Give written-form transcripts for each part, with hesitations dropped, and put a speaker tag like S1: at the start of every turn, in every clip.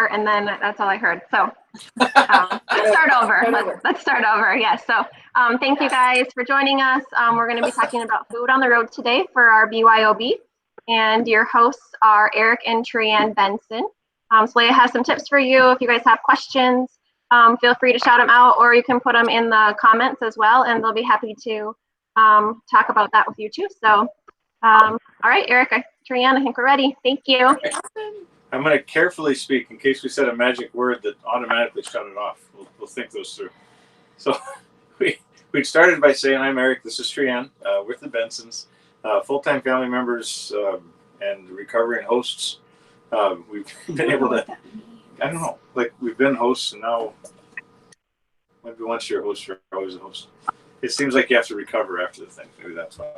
S1: start, and then that's all I heard. So let's start over. Let's start over. Yes. So thank you guys for joining us. We're going to be talking about food on the road today for our BYOB, and your hosts are Eric and Trianne Benson. So Leah has some tips for you. If you guys have questions, feel free to shout them out, or you can put them in the comments as well, and they'll be happy to talk about that with you too. So, all right, Eric, Trianne, I think we're ready. Thank you.
S2: I'm going to carefully speak in case we said a magic word that automatically shut it off. We'll think those through. So we started by saying, I'm Eric, this is Trianne, with the Bensons, full-time family members and recovering hosts. We've been able to, I don't know, like we've been hosts, and now maybe once you're a host, you're always a host. It seems like you have to recover after the thing. Maybe that's why.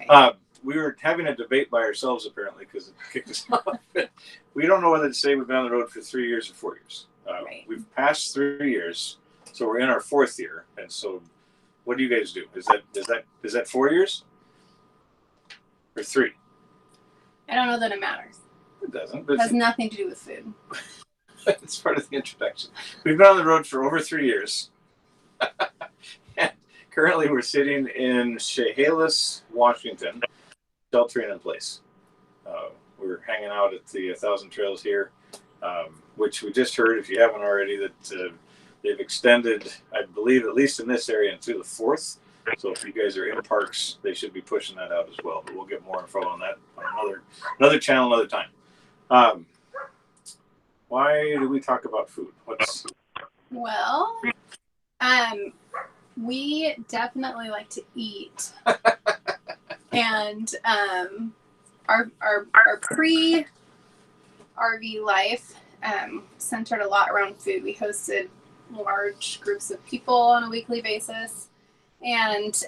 S2: Right. We were having a debate by ourselves, apparently, because it kicked us off. We don't know whether to say we've been on the road for 3 years or 4 years. Right. We've passed 3 years, so we're in our 4th year. And so, what do you guys do? Is that 4 years or 3?
S3: I don't know that it matters.
S2: It doesn't.
S3: It has nothing to do with food.
S2: It's part of the introduction. We've been on the road for over 3 years. And currently, we're sitting in Chehalis, Washington, sheltering in place. We're hanging out at the 1,000 Trails here, which we just heard, if you haven't already, that they've extended, I believe, at least in this area, until the 4th. So if you guys are in parks, they should be pushing that out as well. But we'll get more info on that on another channel, another time. Why do we talk about food?
S3: Well, we definitely like to eat. And our pre-RV life centered a lot around food. We hosted large groups of people on a weekly basis. And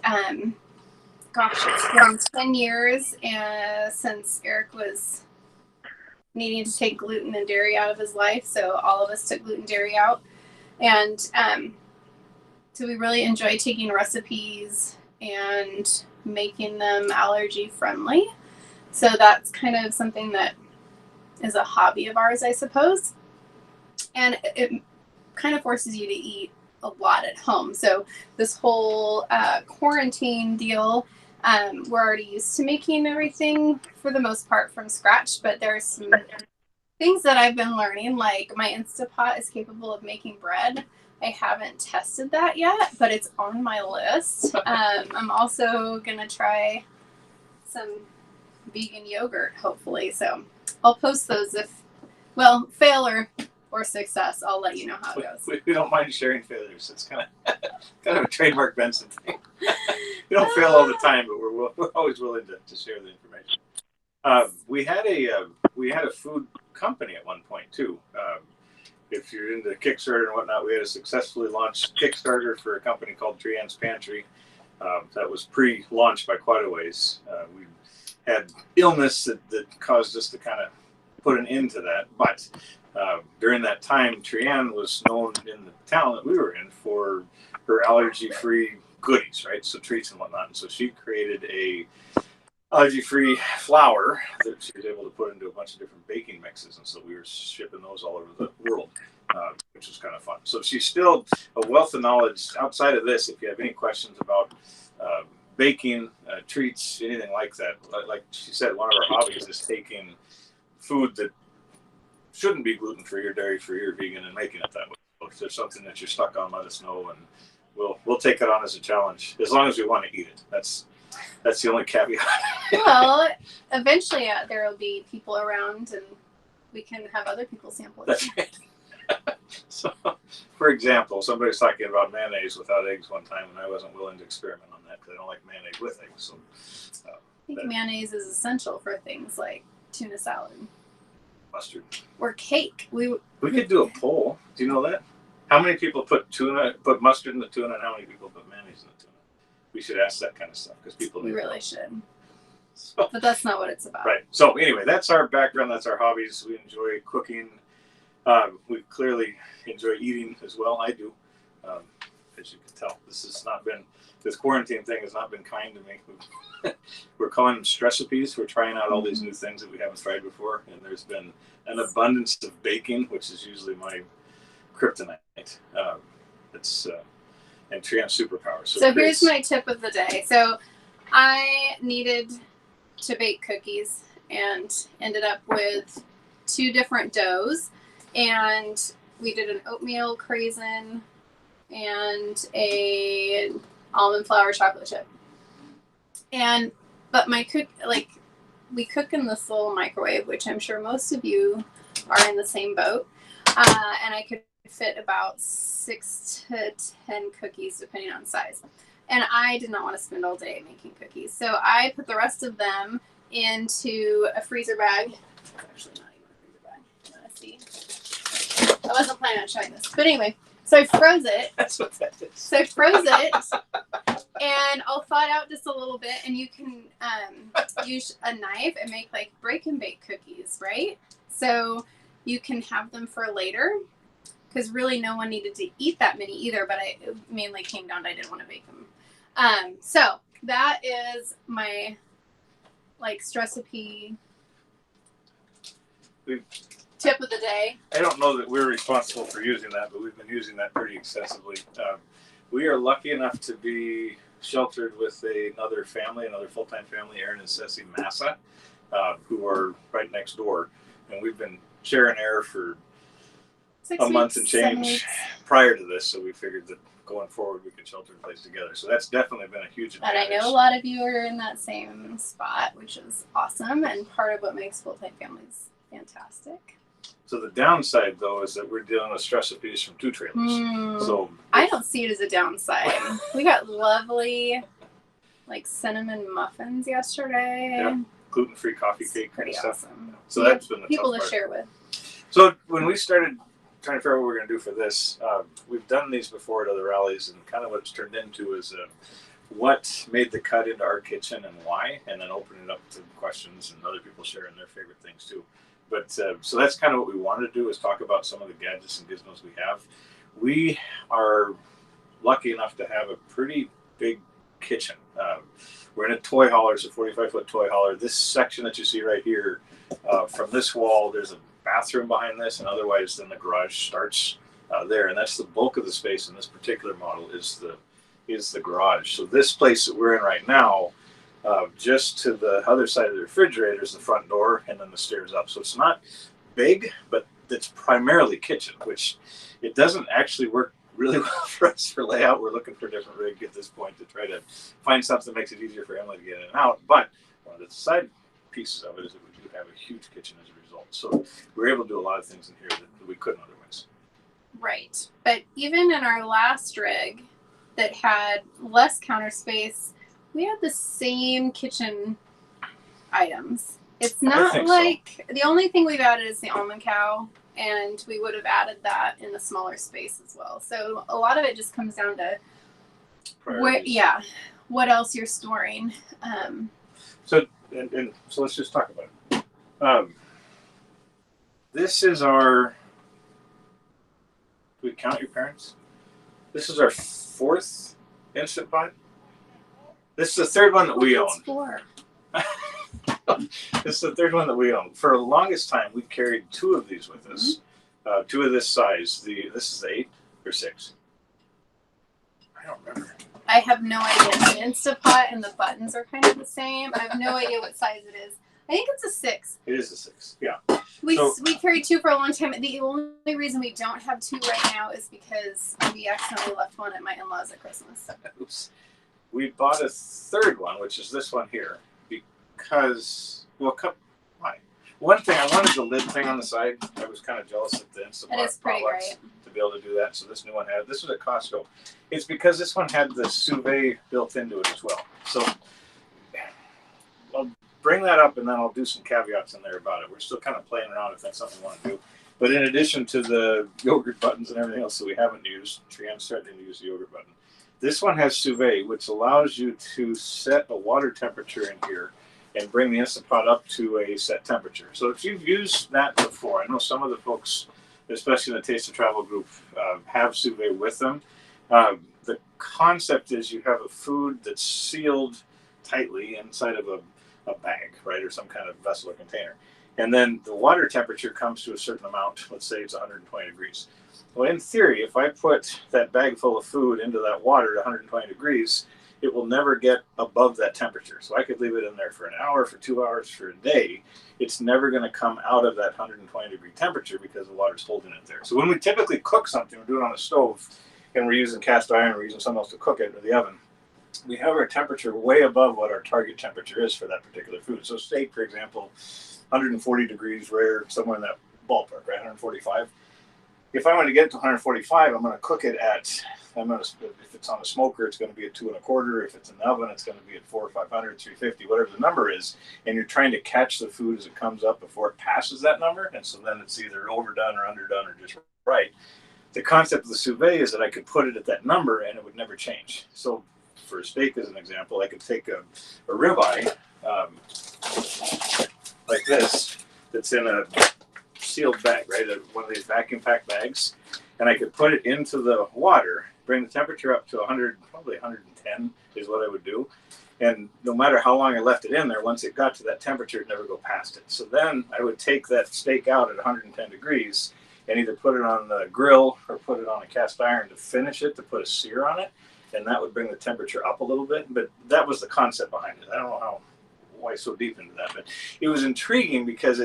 S3: gosh, it's been 10 years since Eric was needing to take gluten and dairy out of his life. So all of us took gluten dairy out. And so we really enjoy taking recipes and making them allergy friendly. So that's kind of something that is a hobby of ours, I suppose. And it kind of forces you to eat a lot at home. So this whole quarantine deal, we're already used to making everything for the most part from scratch, but there's some things that I've been learning, like my Instapot is capable of making bread. I haven't tested that yet, but it's on my list. I'm also going to try some vegan yogurt, hopefully. So I'll post those if, well, fail or success. I'll let you know how it goes.
S2: We don't mind sharing failures. It's kind of a trademark Benson thing. We don't fail all the time, but we're always willing to share the information. We had a food company at one point too. If you're into Kickstarter and whatnot, we had a successfully launched Kickstarter for a company called Trianne's Pantry. That was pre-launched by quite a ways. We had illness that caused us to kind of put an end to that. But during that time, Trianne was known in the town that we were in for her allergy-free goodies, right? So treats and whatnot. And so she created a allergy-free flour that she was able to put into a bunch of different baking mixes, and so we were shipping those all over the world, which was kind of fun. So she's still a wealth of knowledge outside of this. If you have any questions about baking, treats, anything like that, like she said, one of our hobbies is taking food that shouldn't be gluten-free or dairy-free or vegan and making it that way. So if there's something that you're stuck on, let us know, and we'll take it on as a challenge, as long as we want to eat it. That's the only caveat.
S3: Well, eventually there will be people around, and we can have other people sample it.
S2: That's right. So, for example, somebody was talking about mayonnaise without eggs one time, and I wasn't willing to experiment on that because I don't like mayonnaise with eggs. So,
S3: I think mayonnaise is essential for things like tuna salad,
S2: mustard,
S3: or cake. We
S2: could do a poll. Do you know that? How many people put mustard in the tuna, and how many people put mayonnaise in the tuna? We should ask that kind of stuff because people
S3: we really should. So, but that's not what it's about.
S2: Right. So anyway, that's our background. That's our hobbies. We enjoy cooking. We clearly enjoy eating as well. I do. as you can tell. This quarantine thing has not been kind to me. We're calling them stressipes. We're trying out all these new things that we haven't tried before, and there's been an abundance of baking, which is usually my kryptonite. And Trian's superpower.
S3: So here's my tip of the day. So I needed to bake cookies and ended up with 2 different doughs, and we did an oatmeal craisin and a almond flour chocolate chip. But we cook in this little microwave, which I'm sure most of you are in the same boat, and I could fit about 6 to 10 cookies depending on size, and I did not want to spend all day making cookies, so I put the rest of them into a freezer bag. It's actually not even a freezer bag. Let's see. I wasn't planning on showing this, but anyway, so I froze it.
S2: That's what that is.
S3: So I froze it, and I'll thaw it out just a little bit, and you can use a knife and make like break and bake cookies, right? So you can have them for later, because really no one needed to eat that many either, but it mainly came down to I didn't want to bake them. So that is my stressipy tip of the day.
S2: I don't know that we're responsible for using that, but we've been using that pretty extensively. We are lucky enough to be sheltered with another full-time family, Aaron and Ceci Massa, who are right next door. And we've been sharing air for
S3: 6
S2: a month and
S3: weeks, 7
S2: change
S3: weeks.
S2: prior to this. So we figured that going forward, we could shelter in place together. So that's definitely been a huge
S3: And
S2: advantage.
S3: I know a lot of you are in that same spot, which is awesome, and part of what makes full-time families fantastic.
S2: So the downside, though, is that we're dealing with stressipes from 2 trailers. So
S3: I don't see it as a downside. We got lovely, cinnamon muffins yesterday.
S2: Yeah, gluten-free coffee cake
S3: Pretty
S2: kind of stuff.
S3: awesome.
S2: So that's been the
S3: people
S2: tough
S3: to
S2: part.
S3: share with.
S2: So when we started trying to figure out what we're going to do for this, we've done these before at other rallies, and kind of what it's turned into is what made the cut into our kitchen and why, and then open it up to questions and other people sharing their favorite things too. But so that's kind of what we wanted to do, is talk about some of the gadgets and gizmos we have. We are lucky enough to have a pretty big kitchen. We're in a toy hauler. It's a 45-foot toy hauler. This section that you see right here, from this wall, there's a bathroom behind this, and otherwise then the garage starts there, and that's the bulk of the space in this particular model is the garage. So this place that we're in right now, just to the other side of the refrigerator is the front door, and then the stairs up. So it's not big, but it's primarily kitchen, which it doesn't actually work really well for us for layout. We're looking for a different rig at this point to try to find something that makes it easier for Emily to get in and out. But one of the side pieces of it is that we do have a huge kitchen as a result. So we're able to do a lot of things in here that we couldn't otherwise.
S3: Right. But even in our last rig that had less counter space, we had the same kitchen items. It's not the only thing we've added is the almond cow, and we would have added that in a smaller space as well. So a lot of it just comes down to what else you're storing.
S2: So let's just talk about it. This is our. Do we count your parents? This is our 4th Instant Pot. This is the 3rd one that we own.
S3: 4.
S2: This is the 3rd one that we own. For the longest time, we carried 2 of these with us. 2 of this size. This is the 8 or 6. I don't remember.
S3: I have no idea. The Instapot and the buttons are kind of the same. I have no idea what size it is. I think it's a 6.
S2: It is a 6. Yeah.
S3: We carried 2 for a long time. The only reason we don't have 2 right now is because we accidentally left one at my in-laws at Christmas.
S2: Oops. We bought a 3rd one, which is this one here, because why? One thing, I wanted the lid thing on the side. I was kind of jealous of the Instapot
S3: It is pretty
S2: products
S3: great.
S2: to be able to do that. So this new one had. This was at Costco. It's because this one had the sous vide built into it as well. So I'll bring that up, and then I'll do some caveats in there about it. We're still kind of playing around if that's something we want to do. But in addition to the yogurt buttons and everything else that we haven't used, Trian's starting to use the yogurt button. This one has sous vide, which allows you to set a water temperature in here and bring the Instant Pot up to a set temperature. So if you've used that before, I know some of the folks, especially in the Taste of Travel group, have sous vide with them. The concept is you have a food that's sealed tightly inside of a bag, right, or some kind of vessel or container. And then the water temperature comes to a certain amount. Let's say it's 120 degrees. Well, in theory, if I put that bag full of food into that water at 120 degrees, it will never get above that temperature. So I could leave it in there for an hour, for 2 hours, for a day. It's never going to come out of that 120 degree temperature because the water's holding it there. So when we typically cook something, we do it on a stove, and we're using cast iron, we're using something else to cook it, or the oven, we have our temperature way above what our target temperature is for that particular food. So steak, for example, 140 degrees rare, somewhere in that ballpark, right? 145. If I want to get it to 145, I'm going to cook it at, if it's on a smoker, it's going to be at 2 1/4. If it's in the oven, it's going to be at 400, 500, 350, whatever the number is. And you're trying to catch the food as it comes up before it passes that number. And so then it's either overdone or underdone or just right. The concept of the sous vide is that I could put it at that number and it would never change. So for a steak, as an example, I could take a ribeye like this that's in a sealed bag, right? One of these vacuum packed bags, and I could put it into the water, bring the temperature up to 100, probably 110 is what I would do. And no matter how long I left it in there, once it got to that temperature, it'd never go past it. So then I would take that steak out at 110 degrees and either put it on the grill or put it on a cast iron to finish it, to put a sear on it, and that would bring the temperature up a little bit. But that was the concept behind it. I don't know why so deep into that, but it was intriguing because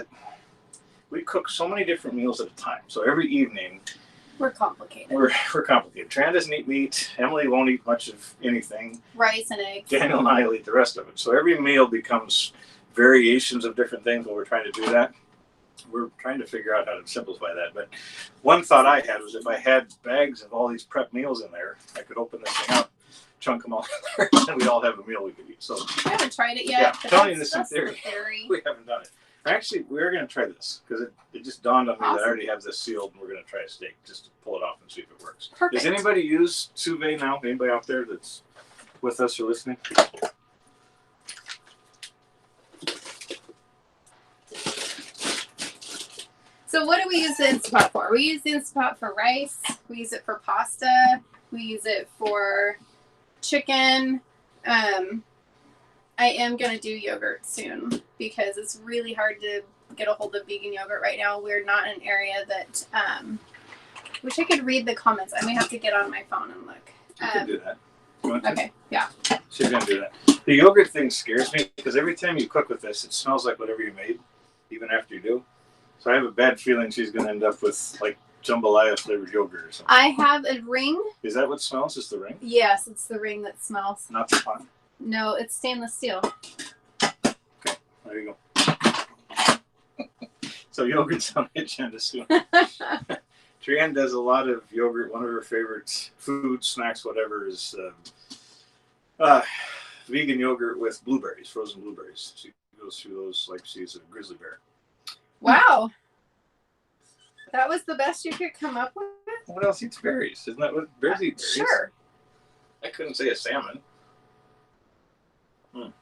S2: we cook so many different meals at a time. So every evening,
S3: we're complicated.
S2: We're complicated. Tran doesn't eat meat. Emily won't eat much of anything.
S3: Rice and eggs.
S2: Daniel and I will eat the rest of it. So every meal becomes variations of different things when we're trying to do that. We're trying to figure out how to simplify that. But one thought I had was if I had bags of all these prep meals in there, I could open this thing up, chunk them all in there, and we'd all have a meal we could eat. So
S3: I haven't tried it yet.
S2: Yeah, telling you this in theory.
S3: theory.
S2: We haven't done it. Actually, we're going to try this because it just dawned on me
S3: Awesome.
S2: that I already have this sealed, and we're going to try a steak just to pull it off and see if it works.
S3: Perfect.
S2: Does anybody use sous vide now? Anybody out there that's with us or listening?
S3: So what do we use the Instant Pot for? We use the Instant Pot for rice. We use it for pasta. We use it for chicken. I am going to do yogurt soon because it's really hard to get a hold of vegan yogurt right now. We're not in an area that, wish I could read the comments. I may have to get on my phone and look.
S2: You can do that. You want to?
S3: Okay, yeah.
S2: She's going to do that. The yogurt thing scares me because every time you cook with this, it smells like whatever you made, even after you do. So I have a bad feeling she's going to end up with like jambalaya flavored yogurt or something.
S3: I have a ring.
S2: Is that what smells? Is the ring?
S3: Yes, it's the ring that smells.
S2: Not the pot?
S3: No, it's stainless steel.
S2: Okay, there you go. So yogurt's on the agenda soon. Trianne does a lot of yogurt. One of her favorite foods, snacks, whatever, is vegan yogurt with blueberries, frozen blueberries. She goes through those like she's a grizzly bear.
S3: Wow. That was the best you could come up with?
S2: What else eats berries? Isn't that what bears eat? Berries?
S3: Sure.
S2: I couldn't say a salmon. You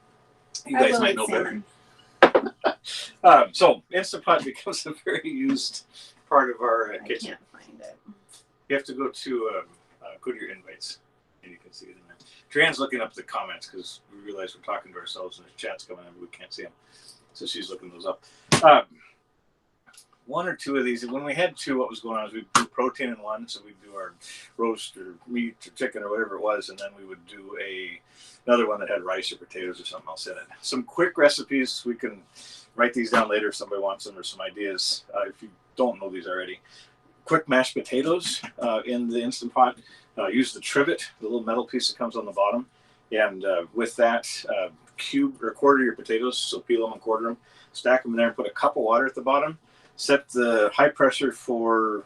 S3: I
S2: guys
S3: will
S2: might
S3: eat
S2: know
S3: salmon.
S2: better. So Instant Pot becomes a very used part of our
S3: I
S2: kitchen.
S3: can't find it.
S2: You have to go to your invites, and you can see it in there. Trianne's looking up the comments because we realize we're talking to ourselves and there's chats coming in, but we can't see them. So she's looking those up. One or two of these, when we had two, what was going on is we'd do protein in one, so we'd do our roast or meat or chicken or whatever it was, and then we would do another one that had rice or potatoes or something else in it. Some quick recipes, we can write these down later if somebody wants them or some ideas, if you don't know these already. Quick mashed potatoes in the Instant Pot. Use the trivet, the little metal piece that comes on the bottom, and with that, cube or quarter your potatoes, so peel them and quarter them, stack them in there and put a cup of water at the bottom. Set the high pressure for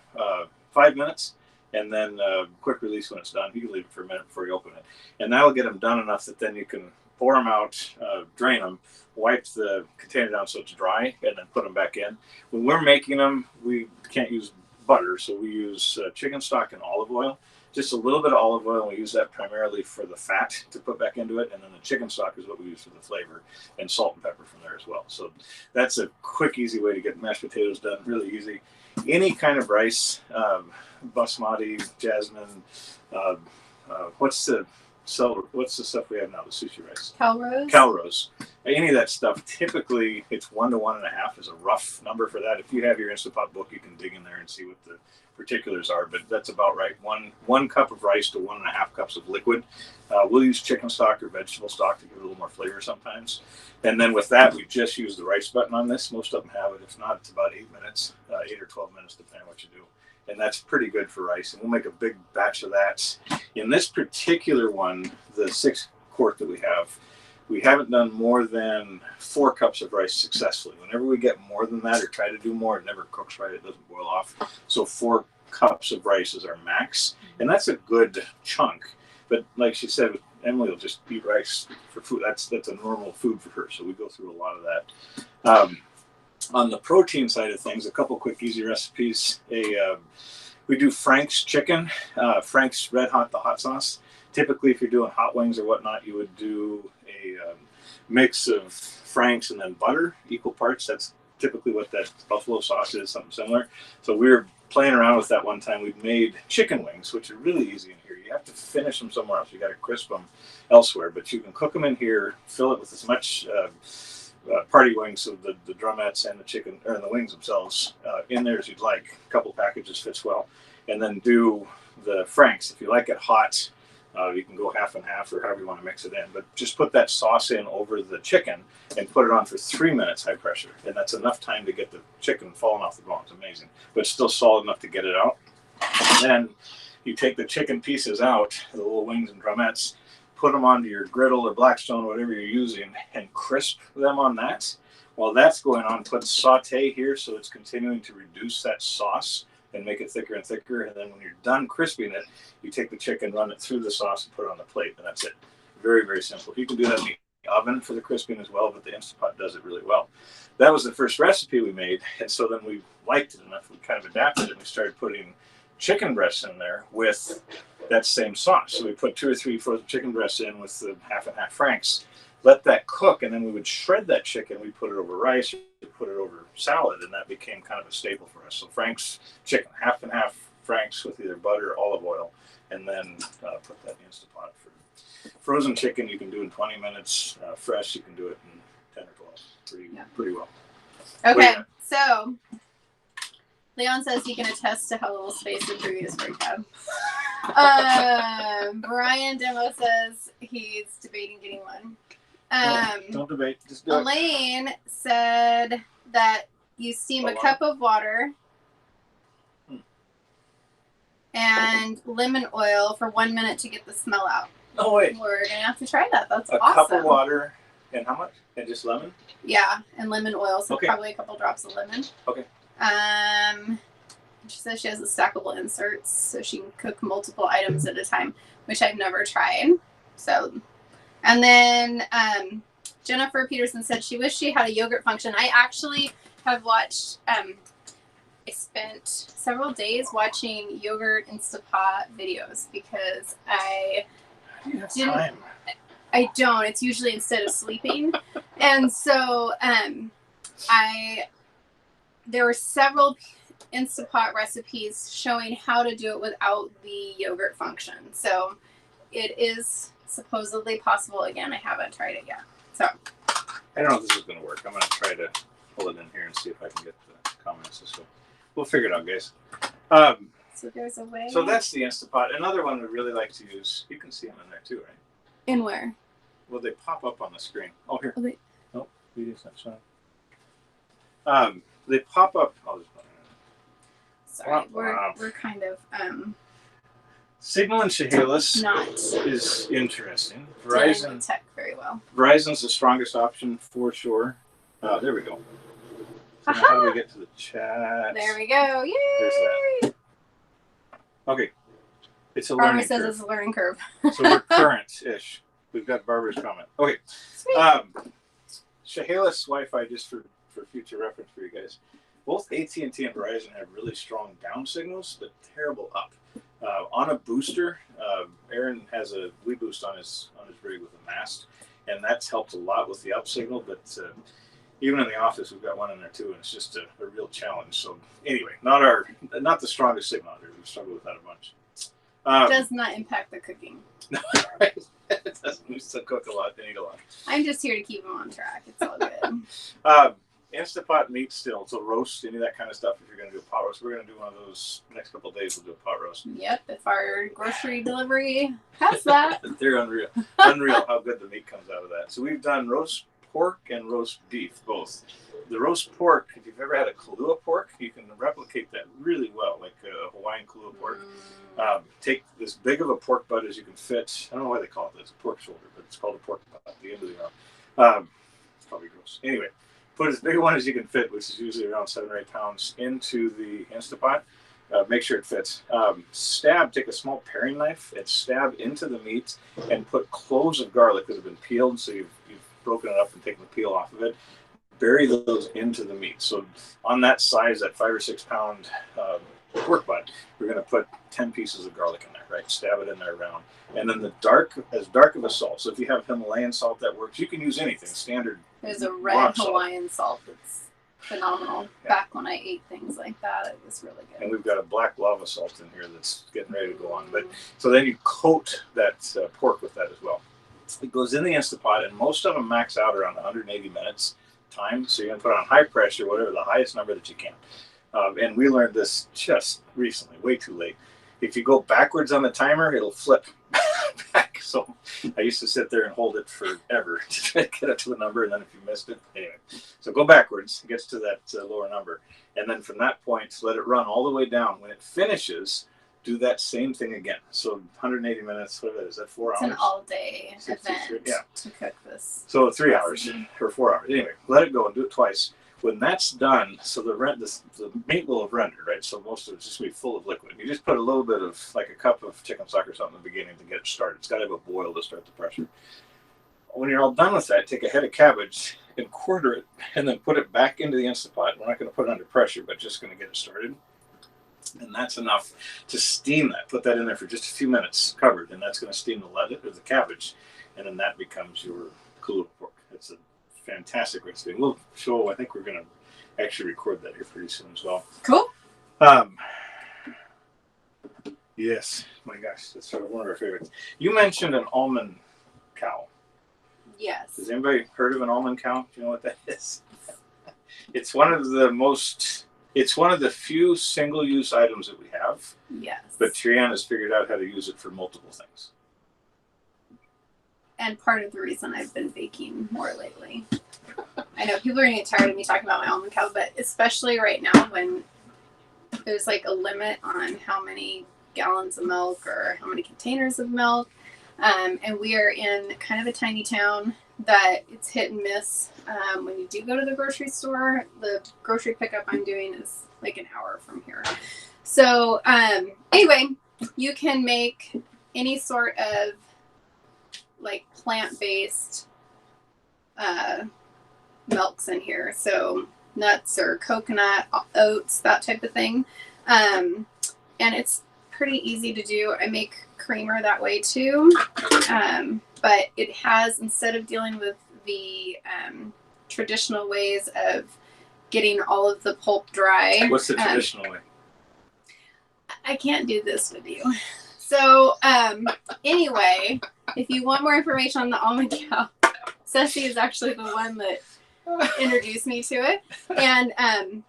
S2: 5 minutes, and then quick release when it's done. You can leave it for a minute before you open it. And that'll get them done enough that then you can pour them out, drain them, wipe the container down so it's dry, and then put them back in. When we're making them, we can't use butter, so we use chicken stock and olive oil. Just a little bit of olive oil, and we use that primarily for the fat to put back into it, and then the chicken stock is what we use for the flavor, and salt and pepper from there as well. So that's a quick, easy way to get mashed potatoes done, really easy. Any kind of rice, basmati, jasmine, what's the stuff we have now? The sushi rice.
S3: Calrose.
S2: Calrose. Any of that stuff, typically it's 1 to 1.5 is a rough number for that. If you have your Instapot book, you can dig in there and see what the particulars are, but that's about right. One cup of rice to 1.5 cups of liquid. We'll use chicken stock or vegetable stock to give it a little more flavor sometimes. And then with that, we just use the rice button on this. Most of them have it. If not, it's about 8 minutes, 8 or 12 minutes, depending on what you do. And that's pretty good for rice. And we'll make a big batch of that. In this particular one, the 6 quart that we haven't done more than 4 cups of rice successfully. Whenever we get more than that or try to do more, it never cooks right. It doesn't boil off. So 4 cups of rice is our max. And that's a good chunk. But like she said, Emily will just eat rice for food. That's a normal food for her. So we go through a lot of that. On the protein side of things, a couple quick, easy recipes. We do Frank's chicken, Frank's Red Hot, the hot sauce. Typically, if you're doing hot wings or whatnot, you would do a mix of Frank's and then butter, equal parts. That's typically what that buffalo sauce is, something similar. So we were playing around with that one time. We made chicken wings, which are really easy in here. You have to finish them somewhere else. You got to crisp them elsewhere, but you can cook them in here, fill it with as much party wings, so the drumettes and the chicken, or the wings themselves, in there as you'd like. A couple packages fits well. And then do the Frank's. If you like it hot, you can go half and half or however you want to mix it in. But just put that sauce in over the chicken and put it on for 3 minutes high pressure. And that's enough time to get the chicken falling off the bone. It's amazing. But it's still solid enough to get it out. And then you take the chicken pieces out, the little wings and drumettes, put them onto your griddle or Blackstone, whatever you're using, and crisp them on that. While that's going on, put saute here so it's continuing to reduce that sauce and make it thicker and thicker. And then when you're done crisping it, you take the chicken, run it through the sauce, and put it on the plate, and that's it. Very, very simple. You can do that in the oven for the crisping as well, but the Instapot does it really well. That was the first recipe we made, and so then we liked it enough, we kind of adapted it, and we started putting chicken breasts in there with that same sauce. So we put 2 or 3 frozen chicken breasts in with the half and half Frank's, let that cook, and then we would shred that chicken. We put it over rice, we put it over salad, and that became kind of a staple for us. So Frank's chicken, half and half Frank's with either butter or olive oil, and then put that in Instapot. For frozen chicken, you can do in 20 minutes. Fresh, you can do it in 10 or 12. Pretty well.
S3: Okay, so Leon says he can attest to how little space the previous break had. Brian Demo says he's debating getting one.
S2: Don't debate. Just do it.
S3: Elaine said that you steam a cup of water and lemon oil for 1 minute to get the smell out.
S2: Oh, wait.
S3: We're going to have to try that. That's
S2: awesome. A cup of water and how much? And just lemon?
S3: Yeah, and lemon oil. So probably a couple drops of lemon.
S2: Okay.
S3: She says she has the stackable inserts so she can cook multiple items at a time, which I've never tried. So, and then Jennifer Peterson said she wished she had a yogurt function. I actually have watched, I spent several days watching yogurt Instapot videos because I didn't. I don't. It's usually instead of sleeping. And so there were several Instapot recipes showing how to do it without the yogurt function. So it is supposedly possible. Again, I haven't tried it yet. So
S2: I don't know if this is going to work. I'm going to try to pull it in here and see if I can get the comments this way. We'll figure it out, guys.
S3: So there's a way.
S2: So that's the Instapot. Another one we really like to use. You can see them in there too, right?
S3: In where?
S2: Well, they pop up on the screen. Oh, here.
S3: Okay.
S2: Nope, video's not showing. They pop up. Oh,
S3: sorry, we're kind of
S2: Signal and Chehalis
S3: not
S2: is interesting.
S3: Verizon tech very well.
S2: Verizon's the strongest option for sure. There we go. So now how do we get to the chat?
S3: There we go. Yay!
S2: There's that. Okay. It's a
S3: Barbara
S2: learning
S3: says
S2: curve.
S3: it's a learning curve.
S2: So we're current-ish. We've got Barbara's comment. Okay. Chehalis Wi-Fi, just for future reference for you guys. Both AT&T and Verizon have really strong down signals, but terrible up. On a booster, Aaron has a WeBoost on his rig with a mast, and that's helped a lot with the up signal. But even in the office, we've got one in there too, and it's just a real challenge. So anyway, not the strongest signal out here. We struggle with that a bunch.
S3: Does not impact the cooking.
S2: Right? It doesn't. We still cook a lot. They eat a lot.
S3: I'm just here to keep them on track. It's all good.
S2: Instapot meat still. So roast, any of that kind of stuff. If you're going to do a pot roast, we're going to do one of those next couple of days. We'll do a pot roast.
S3: Yep. If our grocery delivery has that.
S2: They're unreal. Unreal how good the meat comes out of that. So we've done roast pork and roast beef, both. The roast pork, if you've ever had a Kahlua pork, you can replicate that really well, like a Hawaiian Kahlua pork. Take as big of a pork butt as you can fit. I don't know why they call it that. It's a pork shoulder, but it's called a pork butt at the end of the arm. It's probably gross. Anyway, put as big a one as you can fit, which is usually around 7 or 8 pounds, into the Instapot. Make sure it fits. Take a small paring knife and stab into the meat and put cloves of garlic that have been peeled, so you've broken it up and taken the peel off of it. Bury those into the meat. So on that size, that 5 or 6 pound pork butt, we're going to put 10 pieces of garlic in there, right? Stab it in there around. And then as dark of a salt. So if you have Himalayan salt, that works. You can use anything, standard.
S3: There's a red Hawaiian salt that's phenomenal. Yeah. Back when I ate things like that, it was really good.
S2: And we've got a black lava salt in here that's getting ready to go on. But so then you coat that pork with that as well. It goes in the Instapot, and most of them max out around 180 minutes time. So you're going to put it on high pressure, whatever the highest number that you can. And we learned this just recently, way too late. If you go backwards on the timer, it'll flip back. So I used to sit there and hold it forever to try to get up to the number. And then if you missed it, anyway. So go backwards, it gets to that lower number. And then from that point, let it run all the way down. When it finishes, do that same thing again. So 180 minutes, what is that, 4 hours?
S3: It's an all-day event to cook this.
S2: So 3 hours or 4 hours. Anyway, let it go and do it twice. When that's done, so the meat will have rendered, right? So most of it's just going to be full of liquid. You just put a little bit of, like a cup of chicken stock or something in the beginning to get it started. It's got to have a boil to start the pressure. When you're all done with that, take a head of cabbage and quarter it, and then put it back into the Instapot. We're not going to put it under pressure, but just going to get it started. And that's enough to steam that. Put that in there for just a few minutes, covered, and that's going to steam the lettuce or the cabbage, and then that becomes your Kahlua pork. It's a fantastic recipe. We'll show. I think we're going to actually record that here pretty soon as well.
S3: Cool.
S2: Yes. My gosh, that's sort of one of our favorites. You mentioned an almond cow.
S3: Yes.
S2: Has anybody heard of an almond cow? Do you know what that is? It's one of the few single-use items that we have.
S3: Yes.
S2: But Trianne has figured out how to use it for multiple things.
S3: And part of the reason I've been baking more lately. I know people are going to get tired of me talking about my almond cow, but especially right now when there's like a limit on how many gallons of milk or how many containers of milk. And we are in kind of a tiny town that it's hit and miss. When you do go to the grocery store, the grocery pickup I'm doing is like an hour from here. So anyway, you can make any sort of like plant-based milks in here. So nuts or coconut, oats, that type of thing. And it's pretty easy to do. I make creamer that way too. But it has, instead of dealing with the traditional ways of getting all of the pulp dry.
S2: What's the traditional way?
S3: I can't do this with you. So anyway, if you want more information on the almond cow, Ceci is actually the one that introduced me to it. And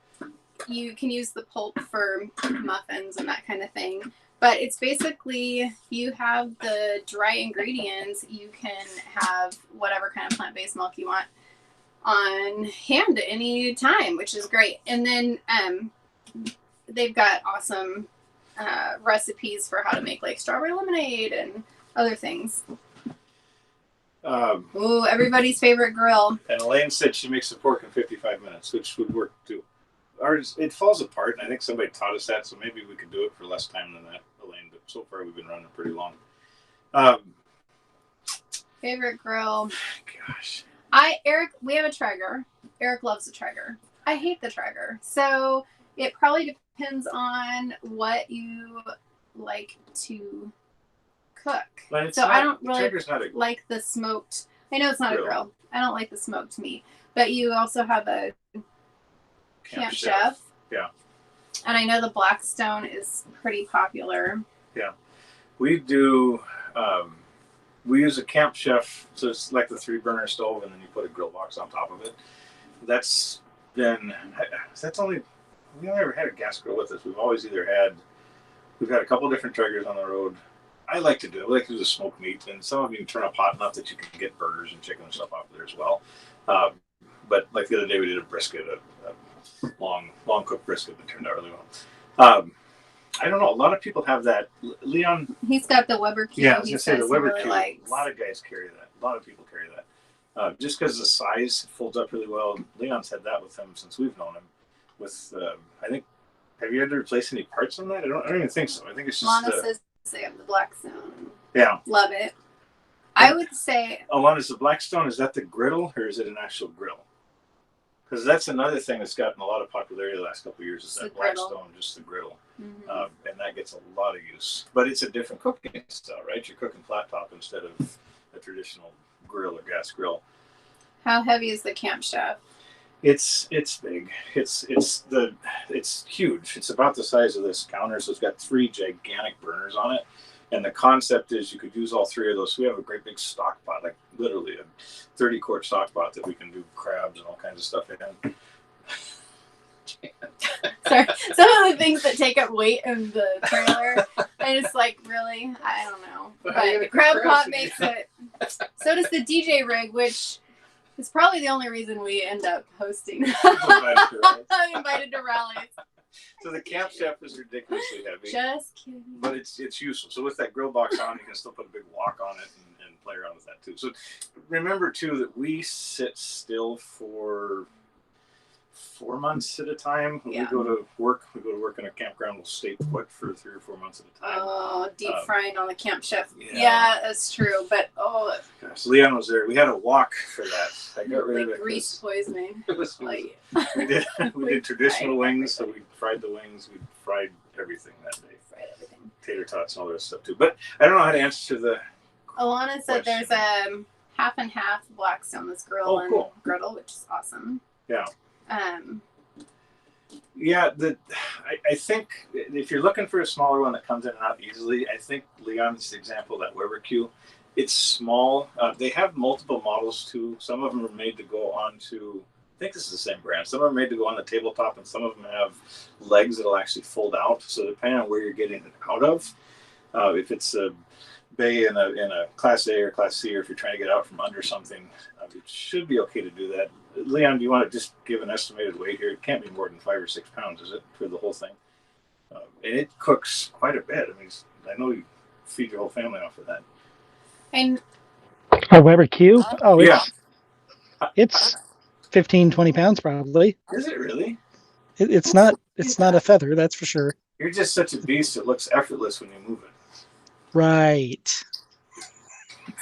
S3: you can use the pulp for muffins and that kind of thing. But it's basically, you have the dry ingredients, you can have whatever kind of plant-based milk you want on hand at any time, which is great. And then they've got awesome recipes for how to make like strawberry lemonade and other things. Ooh, everybody's favorite grill.
S2: And Elaine said she makes the pork in 55 minutes, which would work too. Ours, it falls apart, and I think somebody taught us that, so maybe we could do it for less time than that, Elaine. But so far, we've been running pretty long.
S3: Favorite grill.
S2: Gosh.
S3: Eric, we have a Traeger. Eric loves the Traeger. I hate the Traeger. So it probably depends on what you like to cook. So I don't really like the smoked. I know it's not a grill. I don't like the smoked meat. But you also have a Camp Chef.
S2: Yeah.
S3: And I know the Blackstone is pretty popular.
S2: Yeah. We do. We use a Camp Chef, so it's like the 3-burner stove, and then you put a grill box on top of it. That's only, we never had a gas grill with us. We've always we've had a couple different Traegers on the road. I like to do it. We like to do the smoked meat, and some of you can turn up hot enough that you can get burgers and chicken and stuff off there as well. But like the other day, we did a brisket, a long cooked brisket that turned out really well. I don't know. A lot of people have that. Leon.
S3: He's got the Weber Q.
S2: Yeah, I was going to say the Weber
S3: really
S2: Q.
S3: Likes.
S2: A lot of guys carry that. A lot of people carry that. Just because the size folds up really well. Leon's had that with him since we've known him. With, I think, have you had to replace any parts on that? I don't even think so. I think it's just.
S3: Lana says they have the Blackstone.
S2: Yeah.
S3: Love it. I would say.
S2: Alana, is the Blackstone, is that the griddle or is it an actual grill? Because that's another thing that's gotten a lot of popularity the last couple of years is that Blackstone, just the griddle.
S3: Mm-hmm.
S2: And that gets a lot of use. But it's a different cooking style, right? You're cooking flat top instead of a traditional grill or gas grill.
S3: How heavy is the Camp Chef?
S2: It's big. It's huge. It's about the size of this counter, so it's got 3 gigantic burners on it. And the concept is you could use all 3 of those. So we have a great big stock pot, like literally a 30-quart stock pot that we can do crabs and all kinds of stuff in.
S3: Sorry, some of the things that take up weight in the trailer, I just like, really, I don't know. But the crab pot makes it. So does the DJ rig, which is probably the only reason we end up hosting. I'm invited to rallies.
S2: So the Camp Chef is ridiculously heavy.
S3: Just kidding.
S2: But it's useful. So with that grill box on, you can still put a big wok on it and play around with that too. So remember too that we sit still for 4 months at a time. When we go to work in a campground, we'll stay put for 3 or 4 months at a time.
S3: Oh, deep frying on the Camp Chef. Yeah, that's true. But
S2: gosh, Leon was there. We had a wok for that. I got rid of it.
S3: Grease poisoning.
S2: We did traditional wings, so we fried the wings. We fried everything that day.
S3: Fried everything.
S2: Tater tots and all that stuff too. But I don't know how to answer the.
S3: Alana said there's a half and half Blackstone, this grill and griddle, which is awesome.
S2: Yeah. I think if you're looking for a smaller one that comes in and out easily, I think Leon's example, that Weber Q, it's small. They have multiple models too. Some of them are made to go onto, I think this is the same brand. Some of them are made to go on the tabletop, and some of them have legs that'll actually fold out. So depending on where you're getting it out of, if it's a bay in a Class A or Class C, or if you're trying to get out from under something, it should be okay to do that. Leon, do you want to just give an estimated weight here? It can't be more than 5 or 6 pounds, is it, for the whole thing? And it cooks quite a bit. I mean, I know you feed your whole family off of that.
S3: And
S4: a Weber Q? Oh,
S2: yeah.
S4: It's 15, 20 pounds probably.
S2: Is it really?
S4: It's not a feather, that's for sure.
S2: You're just such a beast. It looks effortless when you move it.
S4: Right.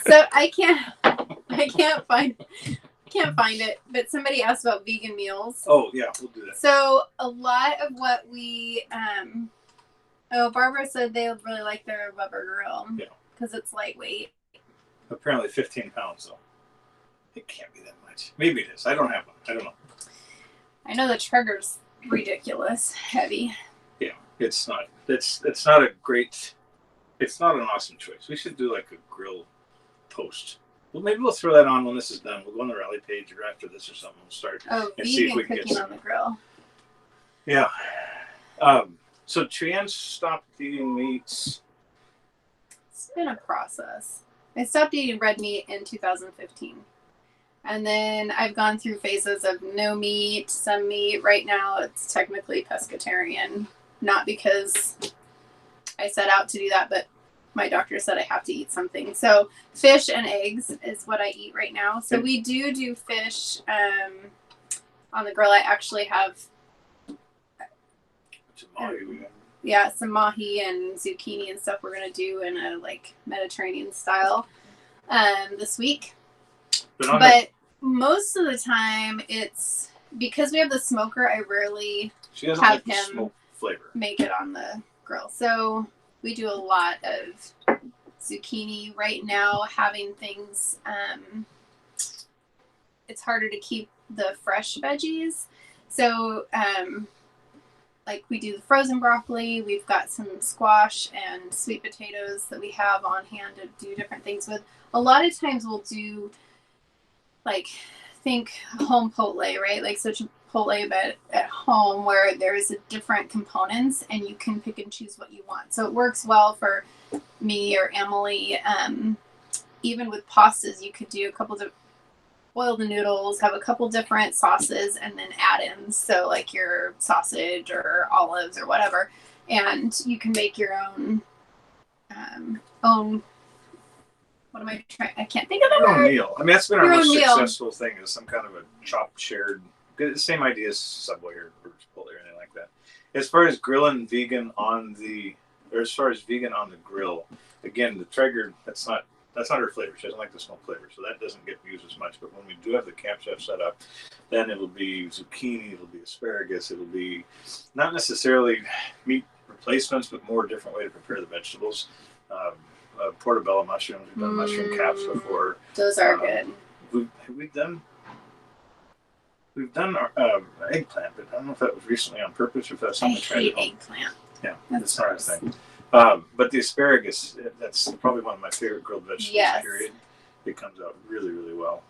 S3: So I can't find it, but somebody asked about vegan meals.
S2: Oh yeah, we'll do that.
S3: So a lot of what we Barbara said they really like their Weber grill because it's lightweight.
S2: Apparently 15 pounds though. It can't be that much. Maybe it is. I don't have one. I don't know.
S3: I know the Traeger's ridiculous heavy.
S2: Yeah, it's not. It's not a great. It's not an awesome choice. We should do like a grill toast. Well, maybe we'll throw that on when this is done. We'll go on the rally page or after this or something. We'll start and see if we can get some.
S3: On the grill.
S2: Yeah. So Trian stopped eating meats.
S3: It's been a process. I stopped eating red meat in 2015. And then I've gone through phases of no meat, some meat. Right now it's technically pescatarian. Not because I set out to do that, but my doctor said I have to eat something. So fish and eggs is what I eat right now. So we do fish on the grill. I actually have some mahi and zucchini and stuff we're going to do in a like Mediterranean style this week. But most of the time it's because we have the smoker, I rarely have him make it on the grill. So we do a lot of zucchini right now, having things, it's harder to keep the fresh veggies. So like we do the frozen broccoli. We've got some squash and sweet potatoes that we have on hand to do different things with. A lot of times we'll do like think home Chipotle, right? Like so Chipotle but at home where there's a different components and you can pick and choose what you want. So it works well for me or Emily. Even with pastas, you could do a couple of boil the noodles, have a couple different sauces, and then add-ins. So like your sausage or olives or whatever, and you can make your own what am I trying? I can't think of the
S2: Your own
S3: word.
S2: meal. I mean, that's been our
S3: Your
S2: most
S3: own meal.
S2: successful thing is some kind of a chopped, shared. The same idea as Subway or Chipotle or anything like that. As far as grilling vegan on the, or as far as vegan on the grill, again, the Traeger, that's not her flavor. She doesn't like the smoke flavor, so that doesn't get used as much. But when we do have the Camp Chef set up, then it'll be zucchini, it'll be asparagus, it'll be not necessarily meat replacements, but more different way to prepare the vegetables. Portobello mushrooms, we've done mushroom caps before.
S3: Those are good.
S2: We've done our eggplant, but I don't know if that was recently on purpose or if that's
S3: I
S2: something we tried
S3: hate
S2: at home.
S3: eggplant.
S2: Yeah,
S3: That's
S2: that's not a
S3: gross.
S2: thing. But the asparagus, that's probably one of my favorite grilled vegetables,
S3: Yes.
S2: period. It comes out really, really well.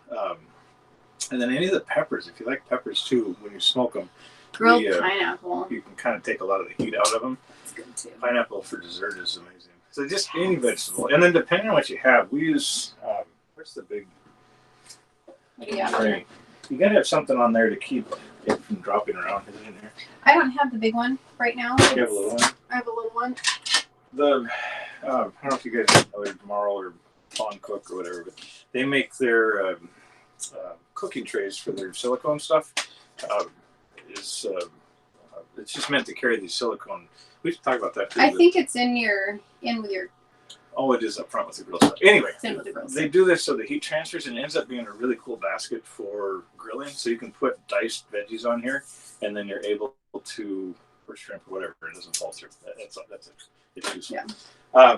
S2: And then any of the peppers, if you like peppers too, when you smoke them,
S3: Grilled pineapple.
S2: you can kind of take a lot of the heat out of them.
S3: It's good too.
S2: Pineapple for dessert is amazing. So just any vegetable. And then depending on what you have, we use, where's the big
S3: What do you got?
S2: tray? You got to have something on there to keep it from dropping around. Is it in there?
S3: I don't have the big one right now.
S2: You have a little one?
S3: I have a little one.
S2: I don't know if you guys know either Marl or Pawn Cook or whatever, but they make their cooking trays for their silicone stuff. It's just meant to carry these silicone. We should talk about that too.
S3: I think it's in with your.
S2: Oh, it is up front with the grill stuff. Anyway,
S3: It's in with the grill
S2: they do this so the heat transfers and it ends up being a really cool basket for grilling. So you can put diced veggies on here, and then you're able to, or shrimp or whatever, it doesn't fall through. That's it. It's useful.
S3: Yeah.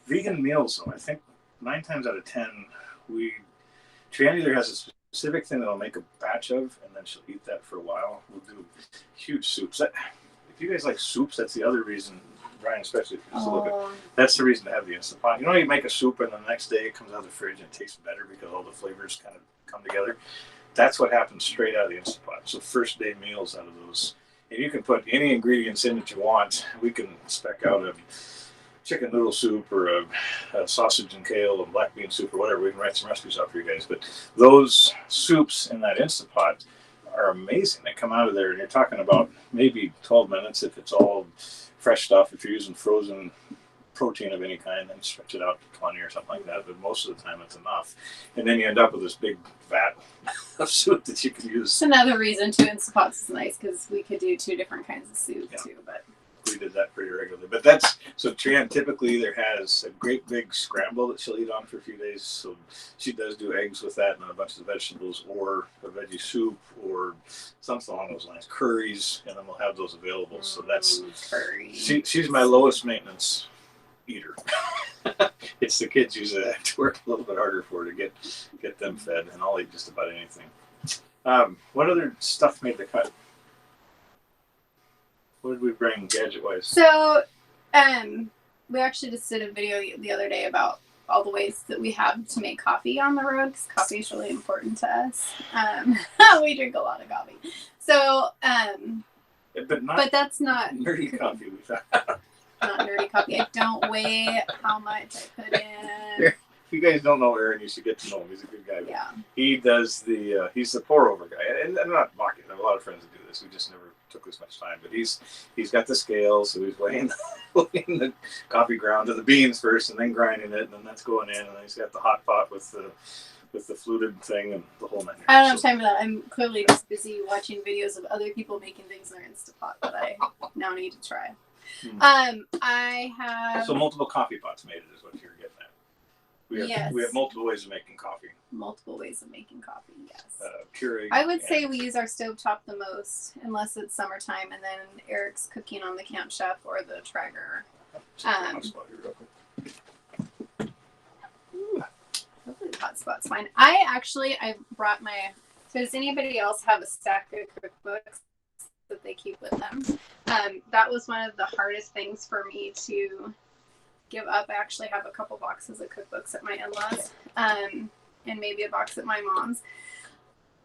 S2: Vegan meals, though, I think 9 times out of 10, Trianne either has a specific thing that I'll make a batch of, and then she'll eat that for a while. We'll do huge soups. If you guys like soups, that's the other reason. Brian, especially if you're just a little bit. That's the reason to have the Instant Pot. You know, you make a soup and the next day it comes out of the fridge and it tastes better because all the flavors kind of come together. That's what happens straight out of the Instant Pot. So first day meals out of those. And you can put any ingredients in that you want. We can spec out a chicken noodle soup or a sausage and kale and black bean soup or whatever. We can write some recipes out for you guys. But those soups in that Instant Pot are amazing. They come out of there and you're talking about maybe 12 minutes if it's all fresh stuff. If you're using frozen protein of any kind, then stretch it out to 20 or something like that. But most of the time it's enough. And then you end up with this big vat of soup that you can use.
S3: It's another reason 2 Instant Pots is nice because we could do 2 different kinds of soup too. But
S2: We did that pretty regularly. But that's, so Trianne typically either has a great big scramble that she'll eat on for a few days. So she does do eggs with that and a bunch of vegetables or a veggie soup or something along those lines. Curries, and then we'll have those available. So that's,
S3: curry.
S2: she's my lowest maintenance eater. It's the kids usually I have to work a little bit harder for to get them fed, and I'll eat just about anything. What other stuff made the cut? What did we bring gadget wise?
S3: So, we actually just did a video the other day about all the ways that we have to make coffee on the road because coffee is really important to us. We drink a lot of coffee. So, but that's not
S2: nerdy coffee. We thought.
S3: Not nerdy coffee. I don't weigh how much I put in.
S2: If you guys don't know Aaron, you should get to know him. He's a good guy.
S3: Yeah.
S2: He does he's the pour over guy. And I'm not mocking. I have a lot of friends that do this. We just never took this much time. But he's got the scale, so he's weighing the coffee ground to the beans first and then grinding it, and then that's going in, and then he's got the hot pot with the fluted thing and the whole menu.
S3: I don't have time for that. I'm clearly just busy watching videos of other people making things in their Instapot that I now need to try. I have
S2: multiple coffee pots made it is what you're getting at. We have multiple ways of making coffee.
S3: Multiple ways of making coffee, yes.
S2: Keurig.
S3: I would say we use our stovetop the most, unless it's summertime, and then Eric's cooking on the Camp Chef or the Traeger. Hopefully the hotspot's fine. I brought my. So does anybody else have a stack of cookbooks that they keep with them. That was one of the hardest things for me to give up. I actually have a couple boxes of cookbooks at my in-laws, and maybe a box at my mom's.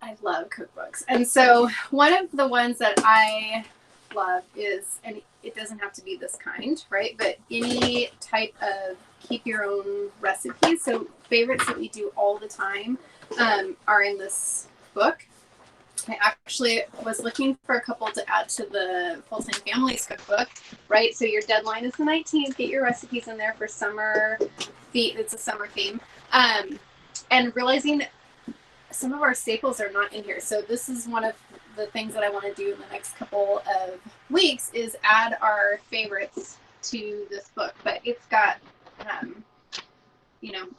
S3: I love cookbooks. And so one of the ones that I love is, and it doesn't have to be this kind, right? But any type of keep your own recipes. So favorites that we do all the time are in this book. I actually was looking for a couple to add to the Fulltime Families cookbook, right? So your deadline is the 19th. Get your recipes in there for summer. It's a summer theme. And realizing some of our staples are not in here. So this is one of the things that I want to do in the next couple of weeks is add our favorites to this book. But it's got,